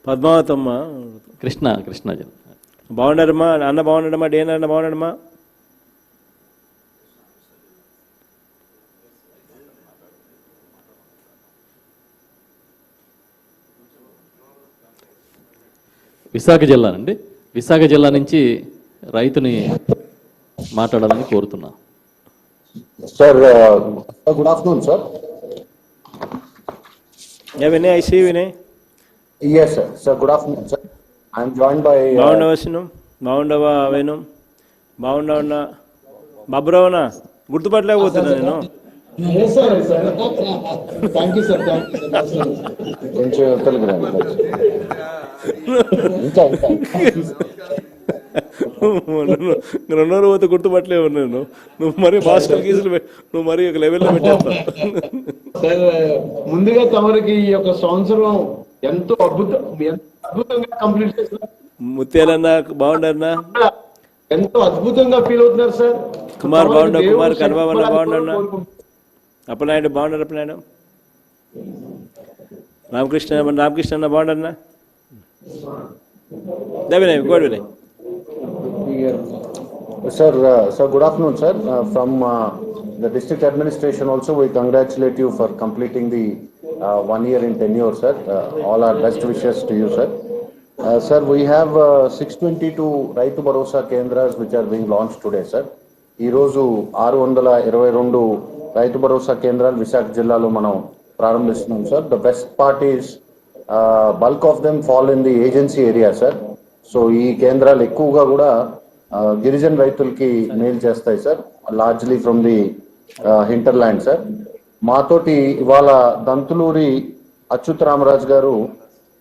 S2: పద్మావతమ్మ
S3: కృష్ణా జిల్లా.
S2: బాగున్నారమ్మా అన్న, బాగున్నాడమ్మా డే అన్న బాగున్నాడమ్మా.
S3: విశాఖ జిల్లా అండి. విశాఖ జిల్లా నుంచి రైతుని మాట్లాడాలని కోరుతున్నా.
S17: Sir good afternoon sir.
S2: Vinay, I see Vinay.
S17: Yes sir. Sir, good afternoon sir. I am joined by
S2: బాగుండవా సిను, బాగుండవా వేణు, బాగుండవన్నా బాబురావునా గుర్తుపట్టలేకపోతున్నా నేను.
S17: కొంచెం తెలుగు
S2: రెండో పోతే గుర్తుపట్టలేవు నేను. నువ్వు మరీ మాస్టర్ గీసులు నువ్వు మరీ ఒక లెవెల్లో పెట్టేస్తావు.
S10: ముందుగా తమరికి ఈ యొక్క సంవత్సరం ఎంతో అద్భుతంగా కంప్లీట్ చేస్తున్నారు.
S2: ముత్యాలన్నా బాగుండన్నా,
S10: ఎంతో అద్భుతంగా ఫీల్ అవుతున్నారు సార్.
S2: కుమార్ బాగుండ, కుమార్ కనబాబన్న బాగుండన్నా, అప్పనాయుడు బాగున్నారు, అప్పనాయుడు రామకృష్ణ అన్న బాగుండన్నా. Vinay Goud Vinay.
S17: Sir, good afternoon, sir. From the district administration also, we congratulate you for completing the 1 year in tenure, sir. All our best wishes to you, sir. Sir, we have 622 Raitu Bharosa Kendras which are being launched today, sir. Ee roju 622 Raitu Bharosa Kendralu Visakhapatnam జిల్లాలో మనం ప్రారంభిస్తున్నాం, sir. The best part is bulk of them fall in the agency area, sir. So ఈ కేంద్రాలు ఎక్కువగా కూడా గిరిజన రైతులకి మేలు చేస్తాయి sir, largely from the hinterland sir. మాతోటి ఇవాళ దంతులూరి అచ్యుత్ రామరాజు గారు,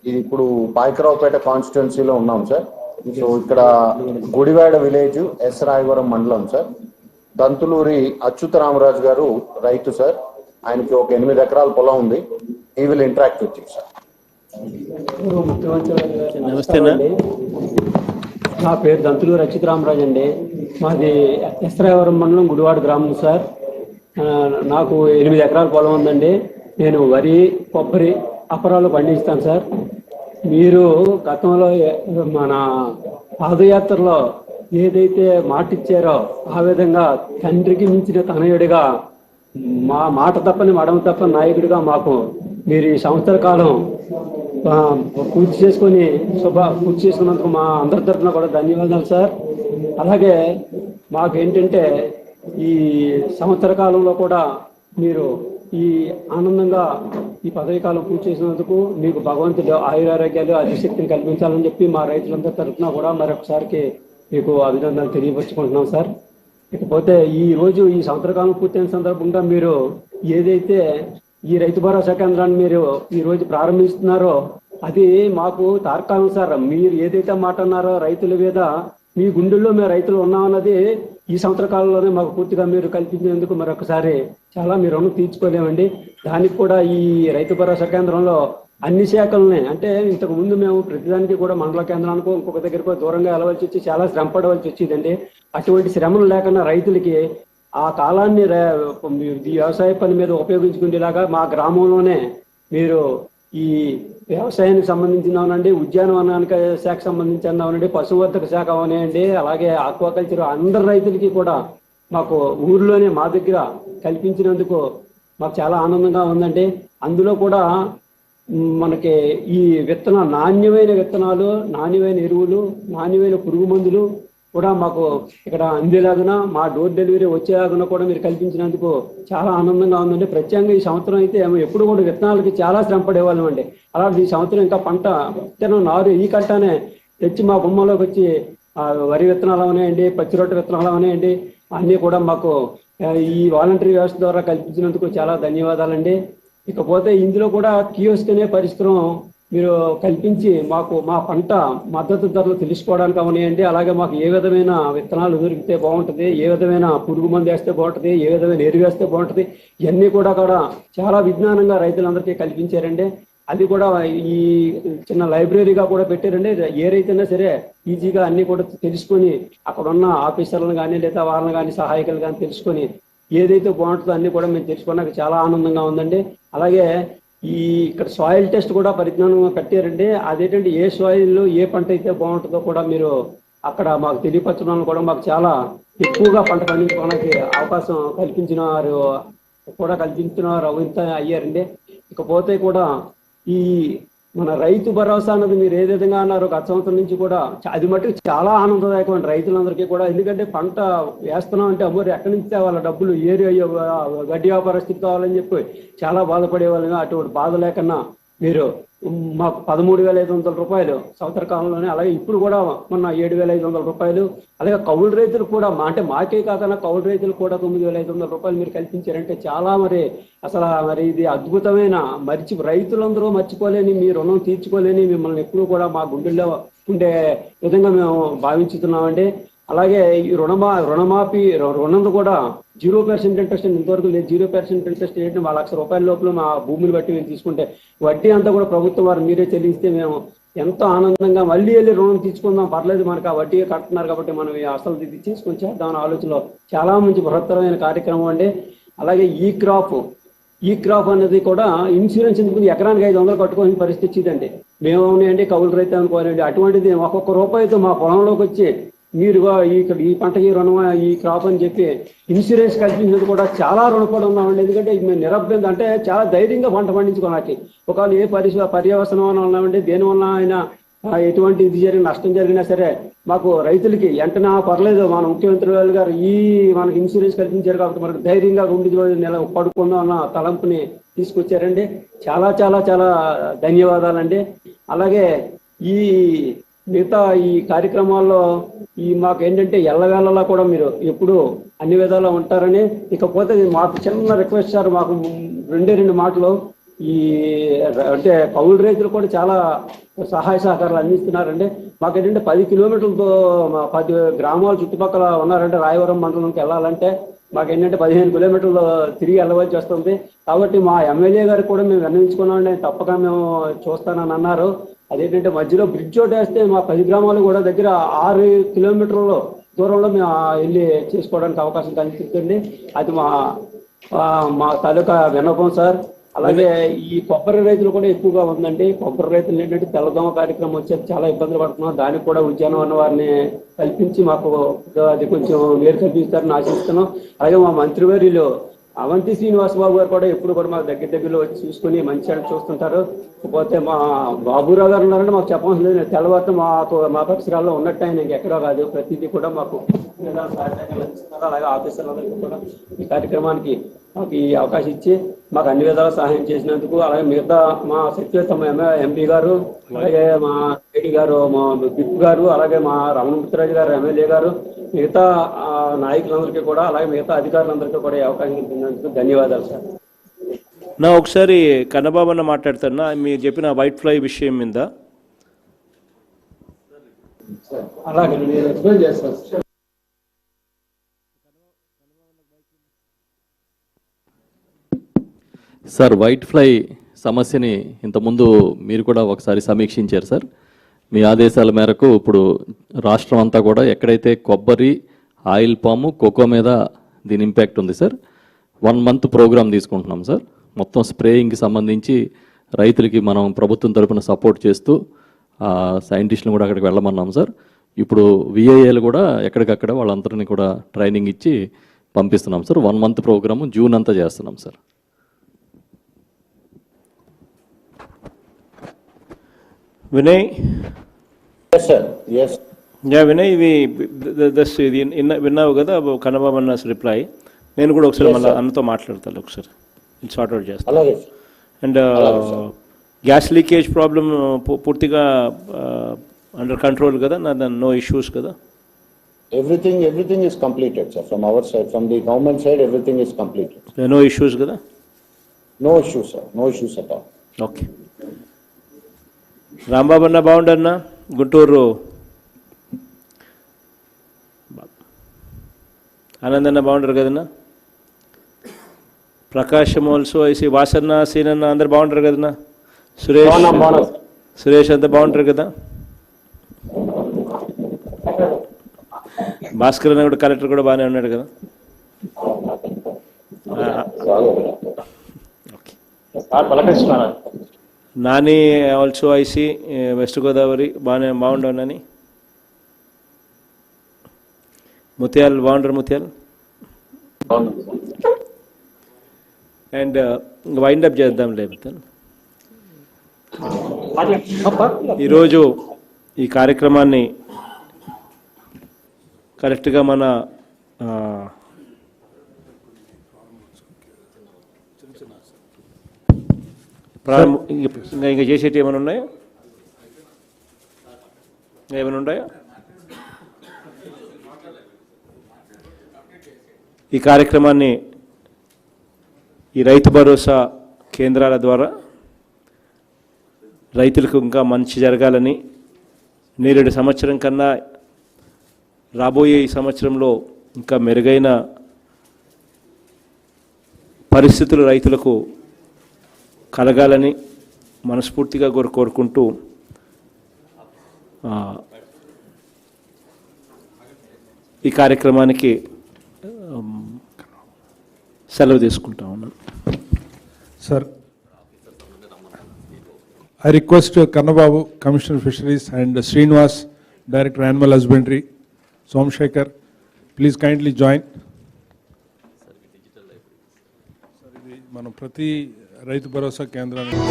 S17: ఇది ఇప్పుడు పాయకరావుపేట కాన్స్టిట్యున్సీలో ఉన్నాం సార్. సో ఇక్కడ గుడివాడ విలేజ్ ఎస్ రాయవరం మండలం సార్. దంతులూరి అచ్యుతరామరాజు గారు రైతు సార్. ఆయనకి ఒక 8 ఎకరాల పొలం ఉంది. He will interact with you sir.
S2: నమస్తే.
S18: నా పేరు దంతులూరి అచ్యుతరామరాజు అండి. మాది ఎస్ రాయవరం మండలం గుడివాడ గ్రామం సార్. నాకు 8 ఎకరాల పొలం ఉందండి. నేను వరి, కొబ్బరి, అపరాలు పండిస్తాను సార్. మీరు గతంలో మన పాదయాత్రలో ఏదైతే మాట ఇచ్చారో ఆ విధంగా తండ్రికి మించిన తనయుడిగా, మా మాట తప్పని మడమ తప్పని నాయకుడిగా మాకు మీరు ఈ సంవత్సర కాలం పూర్తి చేసుకున్నందుకు మా అందరి తరఫున కూడా ధన్యవాదాలు సార్. అలాగే మాకేంటంటే ఈ సంవత్సర కాలంలో కూడా మీరు ఈ ఆనందంగా ఈ పదవి కాలం పూర్తి చేసినందుకు మీకు భగవంతుడు ఆయురారోగ్యాలు అధిశక్తిని కల్పించాలని చెప్పి మా రైతులందరి తరఫున కూడా మరొకసారికి మీకు అభినందనలు తెలియపరుచుకుంటున్నాం సార్. ఇకపోతే ఈ రోజు ఈ సంవత్సర కాలం పూర్తయిన సందర్భంగా మీరు ఏదైతే ఈ రైతు భరోసా కేంద్రాన్ని మీరు ఈ రోజు ప్రారంభిస్తున్నారో అది మాకు తార్కాణం సార్. మీరు ఏదైతే మాట అన్నారో రైతుల మీద, మీ గుండెల్లో మేము రైతులు ఉన్నామన్నది ఈ సంవత్సర కాలంలోనే మాకు పూర్తిగా మీరు కల్పించినందుకు మరొకసారి చాలా మీరు రుణం తీర్చుకోలేమండి. దానికి కూడా ఈ రైతు భరోసా కేంద్రంలో అన్ని శాఖలని, అంటే ఇంతకు ముందు మేము ప్రతిదానికి కూడా మండల కేంద్రానికో ఇంకొక దగ్గరకో దూరంగా వెళ్ళవలసి వచ్చి చాలా శ్రమ పడవలసి వచ్చేదండి. అటువంటి శ్రమలు లేకుండా రైతులకి ఆ కాలాన్ని వ్యవసాయ పని మీద ఉపయోగించుకునేలాగా మా గ్రామంలోనే మీరు ఈ వ్యవసాయానికి సంబంధించినవనండి, ఉద్యానవనానికి శాఖ సంబంధించినవనండి, పశువర్ధక శాఖ అవనేయండి, అలాగే ఆక్వాకల్చర్ అందరు రైతులకి కూడా మాకు ఊర్లోనే మా దగ్గర కల్పించినందుకు మాకు చాలా ఆనందంగా ఉందండి. అందులో కూడా మనకి ఈ నాణ్యమైన విత్తనాలు, నాణ్యమైన ఎరువులు, నాణ్యమైన పురుగు మందులు కూడా మాకు ఇక్కడ అందేలాగున, మా డోర్ డెలివరీ వచ్చేలాగున కూడా మీరు కల్పించినందుకు చాలా ఆనందంగా ఉందండి. ప్రత్యేకంగా ఈ సంవత్సరం అయితే ఎప్పుడు కూడా విత్తనాలకి చాలా శ్రమ పడేవాళ్ళం అండి. అలాంటి ఈ సంవత్సరం ఇంకా పంట విత్తనం నారు ఈ కంటానే తెచ్చి మా గుమ్మలోకి వచ్చి వరి విత్తనాలు అవనేయండి, పచ్చి రొట్టె విత్తనాలు అవనేయండి, అన్నీ కూడా మాకు ఈ వాలంటరీ వ్యవస్థ ద్వారా కల్పించినందుకు చాలా ధన్యవాదాలండి. ఇకపోతే ఇందులో కూడా కియోస్క్ అనే పరిష్కారం మీరు కల్పించి మాకు మా పంట మద్దతు ధరలు తెలుసుకోవడానికి అవనేయండి, అలాగే మాకు ఏ విధమైన విత్తనాలు దొరికితే బాగుంటుంది, ఏ విధమైన పురుగు మందు వేస్తే బాగుంటుంది, ఏ విధమైన ఎరువు వేస్తే బాగుంటుంది, ఇవన్నీ కూడా చాలా విజ్ఞానంగా రైతులందరికీ కల్పించారండి. అది కూడా ఈ చిన్న లైబ్రరీగా కూడా పెట్టారండి. ఏ రైతైనా సరే ఈజీగా అన్ని కూడా తెలుసుకొని అక్కడ ఉన్న ఆఫీసర్లను కానీ లేదా వాళ్ళని కానీ సహాయకులు కానీ తెలుసుకొని ఏదైతే బాగుంటుందో అన్ని కూడా మేము తెలుసుకున్నాక చాలా ఆనందంగా ఉందండి. అలాగే ఇక్కడ సాయిల్ టెస్ట్ కూడా పరిజ్ఞానం పెట్టారండి. అదేంటంటే ఏ సాయిల్లో ఏ పంట అయితే బాగుంటుందో కూడా మీరు అక్కడ మాకు తెలియపరచడం కూడా మాకు చాలా ఎక్కువగా పంట పండించుకోవడానికి అవకాశం కల్పించినారు అయ్యారండి. ఇకపోతే కూడా ఈ మన రైతు భరోసా అన్నది మీరు ఏ విధంగా అన్నారు గత సంవత్సరం నుంచి కూడా అది మట్టుకు చాలా ఆనందదాయకమైన రైతులందరికీ కూడా. ఎందుకంటే పంట వేస్తున్నాం అంటే అమ్మరు ఎక్కడి నుంచి తేవాళ్ళ డబ్బులు, గడ్డి వ్యాపారస్తులు కావాలని చెప్పి చాలా బాధపడేవాళ్ళం. అటువంటి బాధ లేకన్నా మీరు మాకు 13,500 రూపాయలు సంవత్సర కాలంలోనే, అలాగే ఇప్పుడు కూడా మొన్న 7,500 రూపాయలు, అలాగే కౌలు రైతులు కూడా అంటే మాకే కాకుండా కౌలు రైతులు కూడా 9,500 రూపాయలు మీరు కల్పించారంటే చాలా అసలు ఇది అద్భుతమైన రైతులందరూ మర్చిపోలేని, మీ రుణం తీర్చుకోలేని, మిమ్మల్ని ఎప్పుడూ కూడా మా గుండెల్లో ఉండే విధంగా మేము భావించుతున్నామండి. అలాగే ఈ రుణమాఫీ రుణం కూడా 0% ఇంట్రెస్ట్ ఇంతవరకు లేదు. 0% ఇంట్రెస్ట్ ఏంటంటే మా 1,00,000 రూపాయల లోపల మా భూమిని బట్టి మేము తీసుకుంటే వడ్డీ అంతా కూడా ప్రభుత్వం వారు మీరే చెల్లిస్తే మేము ఎంతో ఆనందంగా మళ్ళీ వెళ్ళి రుణం తీసుకుందాం, పర్లేదు మనకు ఆ వడ్డీ కట్టుతున్నారు కాబట్టి మనం అసలు ఇది తీసుకొని చేద్దామని ఆలోచనలో చాలా మంచి బృహత్తరమైన కార్యక్రమం అండి. అలాగే ఈ క్రాప్ అనేది కూడా ఇన్సూరెన్స్ ఎందుకు ఎకరానికి 500 కట్టుకోని పరిస్థితి వచ్చిందండి. మేమవునాయండి కౌలు రైతు అనుకోనండి. అటువంటిది ఒక్కొక్క రూపాయితో మా పొలంలోకి వచ్చి మీరు ఈ పంటకి రుణం ఈ క్రాప్ అని చెప్పి ఇన్సూరెన్స్ కల్పించినది కూడా చాలా రుణపడి ఉన్నామండి. ఎందుకంటే మేము నిరభ్యంగా అంటే చాలా ధైర్యంగా పంట పండించుకోవడానికి ఒకవేళ ఏ పర్యవసనం వల్ల ఉన్నామండి, దేనివల్ల అయినా ఎటువంటి ఇది నష్టం జరిగినా సరే మాకు రైతులకి వెంటనే పర్లేదు మన ముఖ్యమంత్రి గారు మనకి ఇన్సూరెన్స్ కల్పించారు కాబట్టి మనకు ధైర్యంగా పడుకుందాం అన్న తలంపుని తీసుకొచ్చారండి. చాలా చాలా చాలా ధన్యవాదాలండి. అలాగే మిగతా ఈ కార్యక్రమాల్లో మాకు ఏంటంటే ఎల్లవేళలా కూడా మీరు ఎప్పుడు అన్ని విధాలా ఉంటారని. ఇకపోతే మాకు చిన్న రిక్వెస్ట్ సార్, మాకు 2 మాటలు ఈ అంటే కౌలు రైతులు కూడా చాలా సహాయ సహకారాలు అందిస్తున్నారంటే మాకు ఏంటంటే 10 కిలోమీటర్లతో 10 గ్రామాల చుట్టుపక్కల ఉన్నారంటే రాయవరం మండలంకి వెళ్ళాలంటే మాకు ఏంటంటే 15 కిలోమీటర్లు తిరిగి వెళ్ళవలసి వస్తుంది. కాబట్టి మా ఎమ్మెల్యే గారికి కూడా మేము విన్నవించుకున్నామండి, తప్పక మేము చూస్తానని అన్నారు. అదేంటంటే మధ్యలో బ్రిడ్జ్ ఒకటి వేస్తే మా 10 గ్రామాలు కూడా దగ్గర 6 కిలోమీటర్ల దూరంలో మేము వెళ్ళి చేసుకోవడానికి అవకాశం కల్పిస్తుంది. అది మా తాలూకా విన్నపం సార్. అలాగే ఈ కొబ్బరి రైతులు కూడా ఎక్కువగా ఉందండి. కొబ్బరి రైతులు ఏంటంటే తెల్లదోమ కార్యక్రమం వచ్చేది చాలా ఇబ్బందులు పడుతున్నాం. దానికి కూడా ఉద్యానవన వారిని కల్పించి మాకు అది కొంచెం వేరు కల్పిస్తారని ఆశిస్తున్నాం. అలాగే మా మంత్రివర్యులు అవంతి శ్రీనివాస బాబు గారు కూడా ఎప్పుడు కూడా మాకు దగ్గరలో వచ్చి చూసుకుని మంచిగా చూస్తుంటారు. పోతే మా బాబురావు గారు ఉన్నారంటే మాకు చెప్పవలసిన లేదు, తెల్లవారితో మా పరిసరాల్లో ఉన్నట్టు ఆయన ఇంకెక్కడో కాదు, ప్రతిదీ కూడా మాకు అందిస్తున్నారు. అలాగే ఆఫీసర్లందరికీ కూడా ఈ కార్యక్రమానికి మాకు ఈ అవకాశం ఇచ్చి మాకు అన్ని విధాలా సహాయం చేసినందుకు, అలాగే మిగతా మా సచివ ఎంపీ గారు, అలాగే మా ఏడీ గారు, మా బిప్ గారు, అలాగే మా రమణమూర్తిరాజు గారు ఎమ్మెల్యే గారు, మిగతా నాయకులందరికీ కూడా, అలాగే మిగతా అధికారులందరికీ కూడా ఈ అవకాశం ఇచ్చినందుకు ధన్యవాదాలు సార్.
S2: నా ఒకసారి కన్నబాబు అన్న మాట్లాడుతున్నా, మీరు చెప్పిన వైట్ ఫ్లై విషయం మీద.
S18: అలాగే నేను ఎక్స్ప్లెయిన్ చేస్తాను సార్.
S3: సార్, వైట్ ఫ్లై సమస్యని ఇంతకుముందు మీరు కూడా ఒకసారి సమీక్షించారు సార్. మీ ఆదేశాల మేరకు ఇప్పుడు రాష్ట్రం అంతా కూడా ఎక్కడైతే కొబ్బరి, ఆయిల్ పాము, కోకో మీద దీని ఇంపాక్ట్ ఉంది సార్, 1 మంత్ ప్రోగ్రామ్ తీసుకుంటున్నాం సార్. మొత్తం స్ప్రేయింగ్కి సంబంధించి రైతులకి మనం ప్రభుత్వం తరపున సపోర్ట్ చేస్తూ సైంటిస్టులను కూడా అక్కడికి వెళ్ళమన్నాం సార్. ఇప్పుడు విఐఏలు కూడా ఎక్కడికక్కడ వాళ్ళందరినీ కూడా ట్రైనింగ్ ఇచ్చి పంపిస్తున్నాం సార్. 1 మంత్ ప్రోగ్రాము జూన్ అంతా చేస్తున్నాం సార్.
S2: వినయ్, వినయ్, ఇది విన్నావు కదా కన్నబాబు అన్న రిప్లై. నేను కూడా ఒకసారి మళ్ళీ అన్నతో మాట్లాడతాను, ఒకసారి సార్ట్ అవుట్ చేస్తాను. అండ్ గ్యాస్ లీకేజ్ ప్రాబ్లం పూర్తిగా అండర్ కంట్రోల్ కదా, నో ఇష్యూస్ కదా?
S17: Everything is completed, sir. From our side, from the government side, everything is completed.
S2: No issues కదా?
S17: No issues, sir. No issues at all.
S2: Okay. Rambabu అన్న బాగుండన్న, గుంటూరు. ఆనందన్న బాగుంటారు కదన్నా? ప్రకాశం also IC, Vasanna, సీనన్న అందరు బాగుంటారు కదన్నా? సురేష్ అంతా బాగుంటారు కదా? భాస్కర్ అన్న కూడా కలెక్టర్ కూడా బాగానే ఉన్నాడు కదా? Nani also I see, West Godavari బాగుండవు నాని. ముత్యాలు బాగుంటారు, ముత్యాలు. అండ్ వైండ్ అప్ చేద్దాం లేకపోతే. ఈరోజు ఈ కార్యక్రమాన్ని కరెక్ట్గా మన ఇంకా చేసేటి ఏమైనా ఉన్నాయా? ఈ కార్యక్రమాన్ని ఈ రైతు భరోసా కేంద్రాల ద్వారా రైతులకు ఇంకా మంచి జరగాలని, నేరేడు సంవత్సరం కన్నా రాబోయే ఈ సంవత్సరంలో ఇంకా మెరుగైన పరిస్థితులు రైతులకు కలగాలని మనస్ఫూర్తిగా కోరుకుంటూ ఈ కార్యక్రమానికి సెలవు తీసుకుంటా ఉన్నాను
S1: sir. I request Kannababu, Commissioner Fisheries, and Srinivas, Director Animal Husbandry, Somshekar, please kindly join. మనం ప్రతి రైతు భరోసా కేంద్రానికి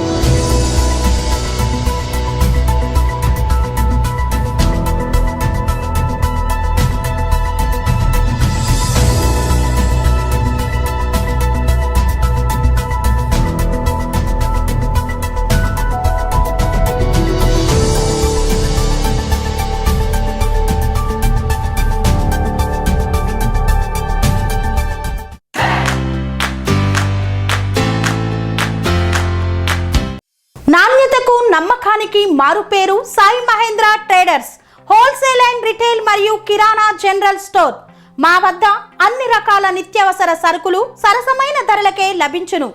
S19: మారుపేరు Sai Mahendra traders, wholesale and retail మరియు కిరాణా జనరల్ స్టోర్. మా వద్ద అన్ని రకాల నిత్యావసర సరుకులు సరసమైన ధరలకే లభించును.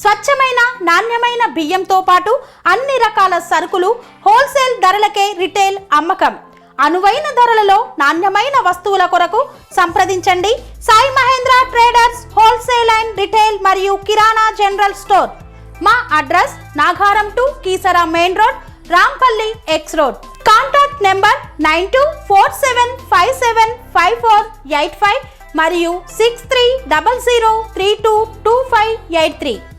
S19: స్వచ్ఛమైన నాణ్యమైన బియ్యంతో పాటు అన్ని రకాల సరుకులు హోల్సేల్ ధరలకే రిటైల్ అమ్మకం. అనువైన ధరలలో నాణ్యమైన వస్తువుల కొరకు సంప్రదించండి. Sai Mahendra traders, wholesale and retail మరియు కిరాణా జనరల్ స్టోర్. మా address Nagaram to Keesara main road, Rampalli X road. Contact number 9247575485 మరియు 6300322583.